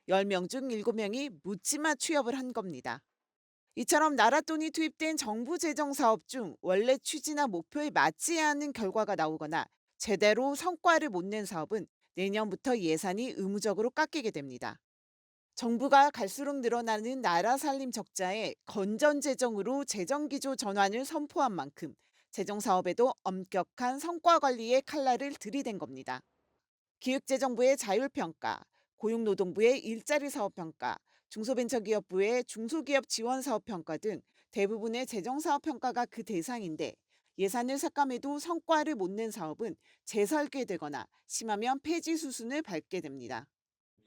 10명 중 7명이 묻지마 취업을 한 겁니다. 이처럼 나랏돈이 투입된 정부 재정 사업 중 원래 취지나 목표에 맞지 않는 결과가 나오거나 제대로 성과를 못 낸 사업은 내년부터 예산이 의무적으로 깎이게 됩니다. 정부가 갈수록 늘어나는 나라 살림 적자에 건전 재정으로 재정기조 전환을 선포한 만큼 재정 사업에도 엄격한 성과 관리의 칼날을 들이댄 겁니다. 기획재정부의 자율평가, 고용노동부의 일자리 사업 평가, 중소벤처기업부의 중소기업 지원 사업 평가 등 대부분의 재정 사업 평가가 그 대상인데 예산을 삭감해도 성과를 못 낸 사업은 재설계되거나 심하면 폐지 수순을 밟게 됩니다.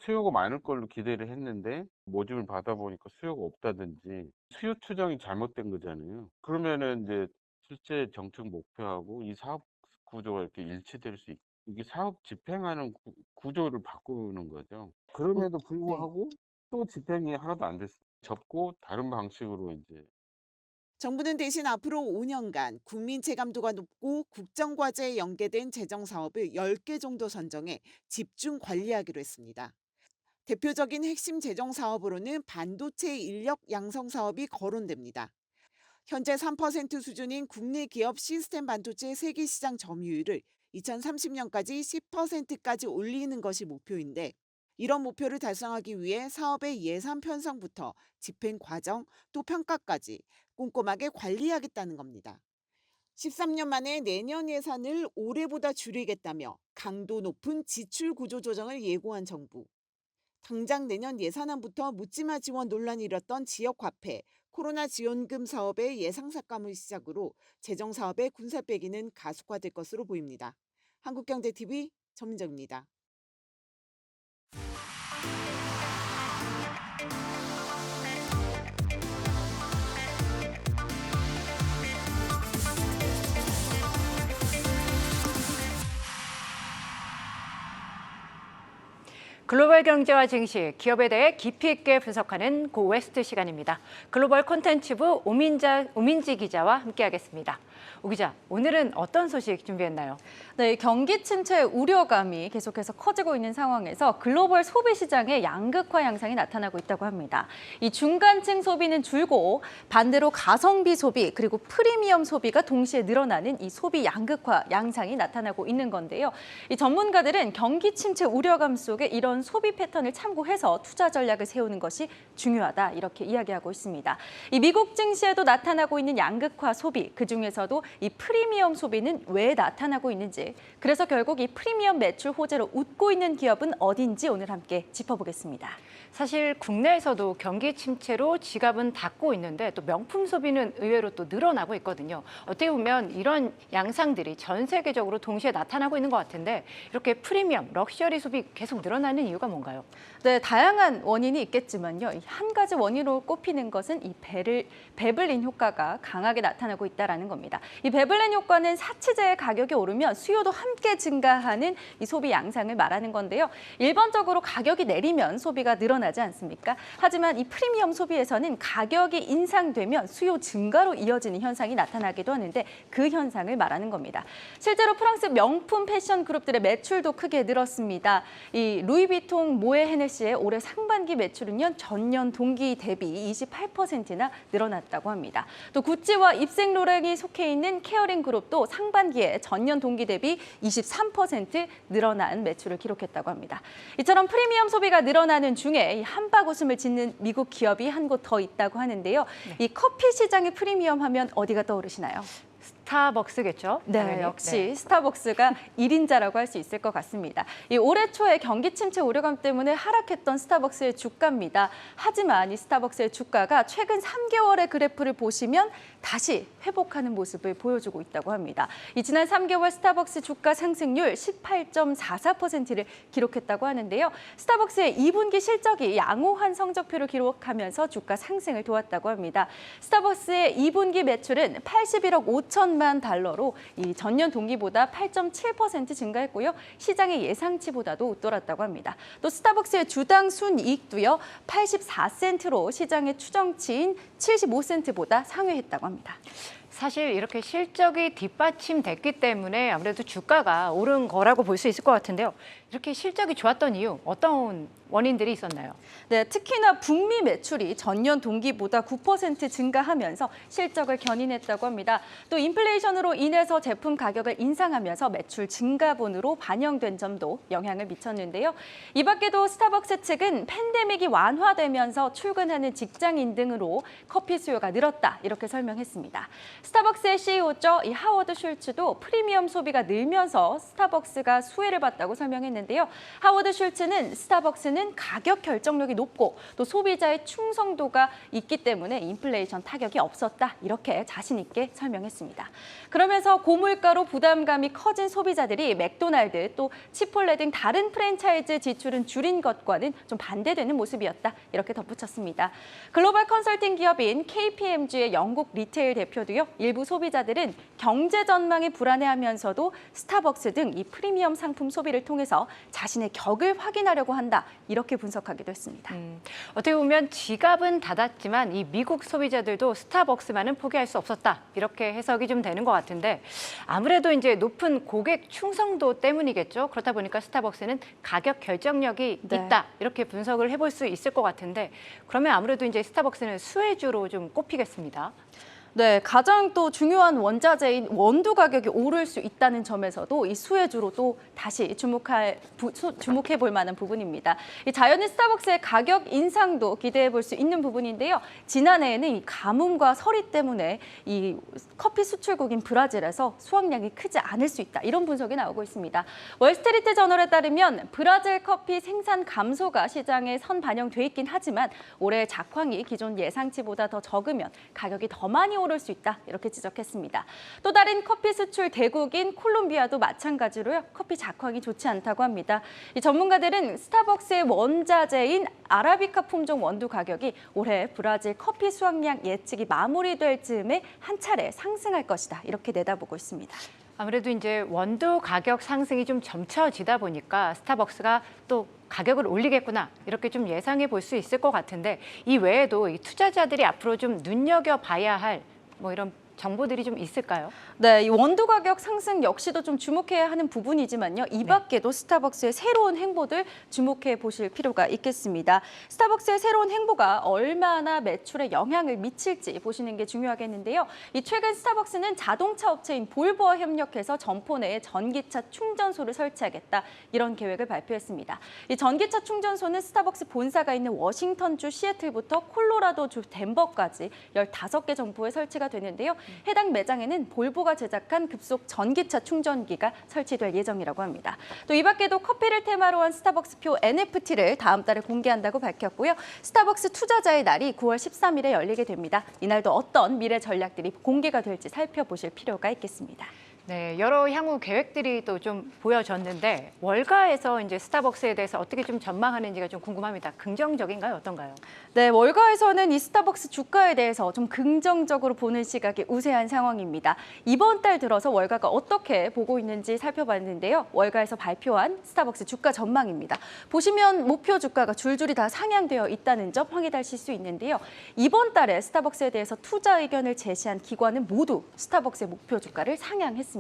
수요가 많을 걸로 기대를 했는데 모집을 받아보니까 수요가 없다든지 수요 추정이 잘못된 거잖아요. 그러면은 이제 실제 정책 목표하고 이 사업 구조가 이렇게 일치될 수 있고 이게 사업 집행하는 구조를 바꾸는 거죠. 그럼에도 불구하고 또 집행이 하나도 안 됐어요. 접고 다른 방식으로 이제 정부는 대신 앞으로 5년간 국민 체감도가 높고 국정과제에 연계된 재정 사업을 10개 정도 선정해 집중 관리하기로 했습니다. 대표적인 핵심 재정 사업으로는 반도체 인력 양성 사업이 거론됩니다. 현재 3% 수준인 국내 기업 시스템 반도체 세계 시장 점유율을 2030년까지 10%까지 올리는 것이 목표인데 이런 목표를 달성하기 위해 사업의 예산 편성부터 집행 과정 또 평가까지 꼼꼼하게 관리하겠다는 겁니다. 13년 만에 내년 예산을 올해보다 줄이겠다며 강도 높은 지출 구조 조정을 예고한 정부. 당장 내년 예산안부터 묻지마 지원 논란이 일었던 지역화폐, 코로나 지원금 사업의 예상 삭감을 시작으로 재정 사업의 군살 빼기는 가속화될 것으로 보입니다. 한국경제TV 전민정입니다. 글로벌 경제와 증시, 기업에 대해 깊이 있게 분석하는 고웨스트 시간입니다. 글로벌 콘텐츠부 오민지 기자와 함께하겠습니다. 오 기자, 오늘은 어떤 소식 준비했나요? 네, 경기 침체 우려감이 계속해서 커지고 있는 상황에서 글로벌 소비 시장의 양극화 양상이 나타나고 있다고 합니다. 이 중간층 소비는 줄고 반대로 가성비 소비 그리고 프리미엄 소비가 동시에 늘어나는 이 소비 양극화 양상이 나타나고 있는 건데요. 이 전문가들은 경기 침체 우려감 속에 이런 소비 패턴을 참고해서 투자 전략을 세우는 것이 중요하다 이렇게 이야기하고 있습니다. 이 미국 증시에도 나타나고 있는 양극화 소비, 그중에서도 이 프리미엄 소비는 왜 나타나고 있는지, 그래서 결국 이 프리미엄 매출 호재로 웃고 있는 기업은 어딘지 오늘 함께 짚어보겠습니다. 사실 국내에서도 경기 침체로 지갑은 닫고 있는데 또 명품 소비는 의외로 또 늘어나고 있거든요. 어떻게 보면 이런 양상들이 전 세계적으로 동시에 나타나고 있는 것 같은데 이렇게 프리미엄, 럭셔리 소비 계속 늘어나는 이유가 뭔가요? 네, 다양한 원인이 있겠지만요. 한 가지 원인으로 꼽히는 것은 이 베블린 효과가 강하게 나타나고 있다는 겁니다. 이 베블린 효과는 사치제의 가격이 오르면 수요도 함께 증가하는 이 소비 양상을 말하는 건데요. 일반적으로 가격이 내리면 소비가 늘어나지 않습니까? 하지만 이 프리미엄 소비에서는 가격이 인상되면 수요 증가로 이어지는 현상이 나타나기도 하는데 그 현상을 말하는 겁니다. 실제로 프랑스 명품 패션 그룹들의 매출도 크게 늘었습니다. 이 루이비통, 모에 헤네시의 올해 상반기 매출은요, 전년 동기 대비 28%나 늘어났다고 합니다. 또 구찌와 입생로랭이 속해 있는 케어링 그룹도 상반기에 전년 동기 대비 23% 늘어난 매출을 기록했다고 합니다. 이처럼 프리미엄 소비가 늘어나는 중에 이 한박 웃음을 짓는 미국 기업이 한 곳 더 있다고 하는데요. 이 커피 시장의 프리미엄 하면 어디가 떠오르시나요? 스타벅스겠죠? 네, 당연히. 역시 네. 스타벅스가 1인자라고 할 수 있을 것 같습니다. 이 올해 초에 경기 침체 우려감 때문에 하락했던 스타벅스의 주가입니다. 하지만 이 스타벅스의 주가가 최근 3개월의 그래프를 보시면 다시 회복하는 모습을 보여주고 있다고 합니다. 이 지난 3개월 스타벅스 주가 상승률 18.44%를 기록했다고 하는데요. 스타벅스의 2분기 실적이 양호한 성적표를 기록하면서 주가 상승을 도왔다고 합니다. 스타벅스의 2분기 매출은 81억 5천만 달러로 이 전년 동기보다 8.7% 증가했고요. 시장의 예상치보다도 웃돌았다고 합니다. 또 스타벅스의 주당 순이익도요, 84센트로 시장의 추정치인 75센트보다 상회했다고 합니다. 사실 이렇게 실적이 뒷받침됐기 때문에 아무래도 주가가 오른 거라고 볼 수 있을 것 같은데요. 이렇게 실적이 좋았던 이유, 어떤 원인들이 있었나요? 네, 특히나 북미 매출이 전년 동기보다 9% 증가하면서 실적을 견인했다고 합니다. 또 인플레이션으로 인해서 제품 가격을 인상하면서 매출 증가분으로 반영된 점도 영향을 미쳤는데요. 이 밖에도 스타벅스 측은 팬데믹이 완화되면서 출근하는 직장인 등으로 커피 수요가 늘었다 이렇게 설명했습니다. 스타벅스의 CEO죠. 이 하워드 슐츠도 프리미엄 소비가 늘면서 스타벅스가 수혜를 봤다고 설명했는데요. 하워드 슐츠는 스타벅스는 스타벅스는 가격 결정력이 높고 또 소비자의 충성도가 있기 때문에 인플레이션 타격이 없었다. 이렇게 자신 있게 설명했습니다. 그러면서 고물가로 부담감이 커진 소비자들이 맥도날드 또 치폴레 등 다른 프랜차이즈 지출은 줄인 것과는 좀 반대되는 모습이었다. 이렇게 덧붙였습니다. 글로벌 컨설팅 기업인 KPMG의 영국 리테일 대표도요. 일부 소비자들은 경제 전망이 불안해하면서도 스타벅스 등 이 프리미엄 상품 소비를 통해서 자신의 격을 확인하려고 한다. 이렇게 분석하기도 했습니다. 어떻게 보면 지갑은 닫았지만 이 미국 소비자들도 스타벅스만은 포기할 수 없었다. 이렇게 해석이 좀 되는 것 같은데 아무래도 이제 높은 고객 충성도 때문이겠죠. 그렇다 보니까 스타벅스는 가격 결정력이 있다. 이렇게 분석을 해볼 수 있을 것 같은데 그러면 아무래도 이제 스타벅스는 수혜주로 좀 꼽히겠습니다. 네, 가장 또 중요한 원자재인 원두 가격이 오를 수 있다는 점에서도 이 수혜주로 또 다시 주목해 볼 만한 부분입니다. 이 자연인 스타벅스의 가격 인상도 기대해 볼 수 있는 부분인데요. 지난해에는 이 가뭄과 서리 때문에 이 커피 수출국인 브라질에서 수확량이 크지 않을 수 있다. 이런 분석이 나오고 있습니다. 월스트리트 저널에 따르면 브라질 커피 생산 감소가 시장에 선반영돼 있긴 하지만 올해 작황이 기존 예상치보다 더 적으면 가격이 더 많이 오를 수 있다. 이렇게 지적했습니다. 또 다른 커피 수출 대국인 콜롬비아도 마찬가지로요. 커피 작황이 좋지 않다고 합니다. 이 전문가들은 스타벅스의 원자재인 아라비카 품종 원두 가격이 올해 브라질 커피 수확량 예측이 마무리될 즈음에 한 차례 상승할 것이다. 이렇게 내다보고 있습니다. 아무래도 이제 원두 가격 상승이 좀 점쳐지다 보니까 스타벅스가 또 가격을 올리겠구나 이렇게 좀 예상해 볼 수 있을 것 같은데 이 외에도 이 투자자들이 앞으로 좀 눈여겨봐야 할 뭐 이런 정보들이 좀 있을까요? 네, 이 원두 가격 상승 역시도 좀 주목해야 하는 부분이지만요. 이 밖에도 스타벅스의 새로운 행보들 주목해 보실 필요가 있겠습니다. 스타벅스의 새로운 행보가 얼마나 매출에 영향을 미칠지 보시는 게 중요하겠는데요. 이 최근 스타벅스는 자동차 업체인 볼보와 협력해서 점포 내에 전기차 충전소를 설치하겠다. 이런 계획을 발표했습니다. 이 전기차 충전소는 스타벅스 본사가 있는 워싱턴주 시애틀부터 콜로라도주 덴버까지 15개 점포에 설치가 되는데요. 해당 매장에는 볼보가 제작한 급속 전기차 충전기가 설치될 예정이라고 합니다. 또 이 밖에도 커피를 테마로 한 스타벅스표 NFT를 다음 달에 공개한다고 밝혔고요. 스타벅스 투자자의 날이 9월 13일에 열리게 됩니다. 이날도 어떤 미래 전략들이 공개가 될지 살펴보실 필요가 있겠습니다. 네, 여러 향후 계획들이 또 좀 보여졌는데 월가에서 이제 스타벅스에 대해서 어떻게 좀 전망하는지가 좀 궁금합니다. 긍정적인가요? 어떤가요? 네, 월가에서는 이 스타벅스 주가에 대해서 좀 긍정적으로 보는 시각이 우세한 상황입니다. 이번 달 들어서 월가가 어떻게 보고 있는지 살펴봤는데요. 월가에서 발표한 스타벅스 주가 전망입니다. 보시면 목표 주가가 줄줄이 다 상향되어 있다는 점 확인하실 수 있는데요. 이번 달에 스타벅스에 대해서 투자 의견을 제시한 기관은 모두 스타벅스의 목표 주가를 상향했습니다.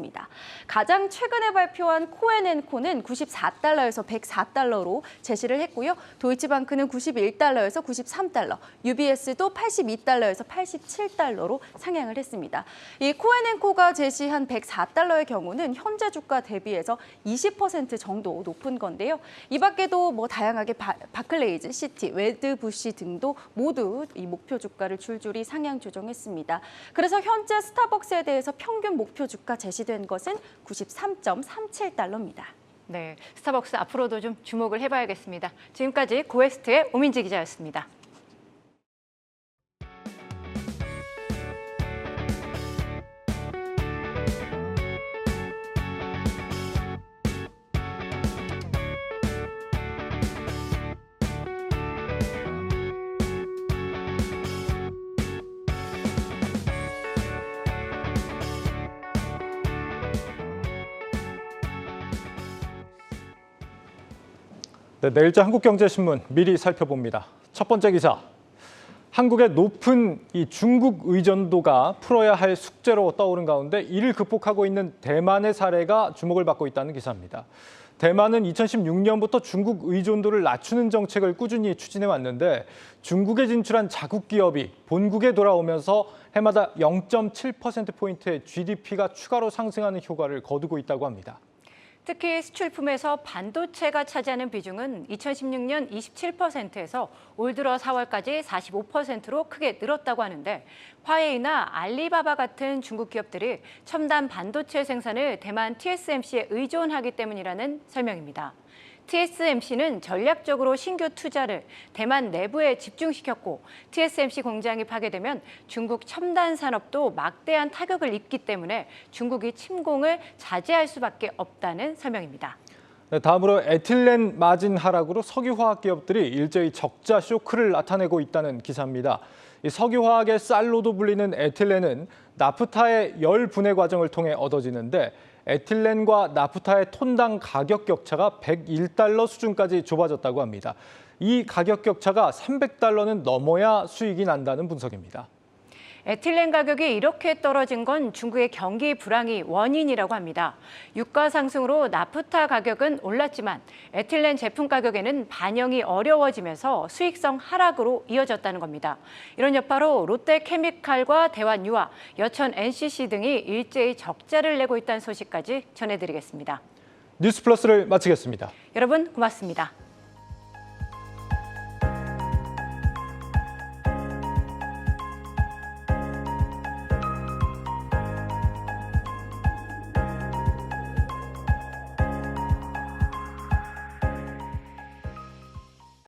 가장 최근에 발표한 코앤앤코는 94달러에서 104달러로 제시를 했고요. 도이치방크는 91달러에서 93달러, UBS도 82달러에서 87달러로 상향을 했습니다. 이 코앤앤코가 제시한 104달러의 경우는 현재 주가 대비해서 20% 정도 높은 건데요. 이 밖에도 뭐 다양하게 바클레이즈, 시티, 웨드부시 등도 모두 이 목표 주가를 줄줄이 상향 조정했습니다. 그래서 현재 스타벅스에 대해서 평균 목표 주가 제시된 것은 93.37달러입니다. 네, 스타벅스 앞으로도 좀 주목을 해봐야겠습니다. 지금까지 고에스트의 오민지 기자였습니다. 네, 내일자 한국경제신문 미리 살펴봅니다. 첫 번째 기사. 한국의 높은 이 중국 의존도가 풀어야 할 숙제로 떠오른 가운데 이를 극복하고 있는 대만의 사례가 주목을 받고 있다는 기사입니다. 대만은 2016년부터 중국 의존도를 낮추는 정책을 꾸준히 추진해 왔는데 중국에 진출한 자국 기업이 본국에 돌아오면서 해마다 0.7%포인트의 GDP가 추가로 상승하는 효과를 거두고 있다고 합니다. 특히 수출품에서 반도체가 차지하는 비중은 2016년 27%에서 올 들어 4월까지 45%로 크게 늘었다고 하는데 화웨이나 알리바바 같은 중국 기업들이 첨단 반도체 생산을 대만 TSMC에 의존하기 때문이라는 설명입니다. TSMC는 전략적으로 신규 투자를 대만 내부에 집중시켰고 TSMC 공장이 파괴되면 중국 첨단 산업도 막대한 타격을 입기 때문에 중국이 침공을 자제할 수밖에 없다는 설명입니다. 네, 다음으로 에틸렌 마진 하락으로 석유화학 기업들이 일제히 적자 쇼크를 나타내고 있다는 기사입니다. 이 석유화학의 쌀로도 불리는 에틸렌은 나프타의 열 분해 과정을 통해 얻어지는데 에틸렌과 나프타의 톤당 가격 격차가 101달러 수준까지 좁아졌다고 합니다. 이 가격 격차가 300달러는 넘어야 수익이 난다는 분석입니다. 에틸렌 가격이 이렇게 떨어진 건 중국의 경기 불황이 원인이라고 합니다. 유가 상승으로 나프타 가격은 올랐지만 에틸렌 제품 가격에는 반영이 어려워지면서 수익성 하락으로 이어졌다는 겁니다. 이런 여파로 롯데케미칼과 대환유화, 여천 NCC 등이 일제히 적자를 내고 있다는 소식까지 전해드리겠습니다. 뉴스플러스를 마치겠습니다. 여러분 고맙습니다.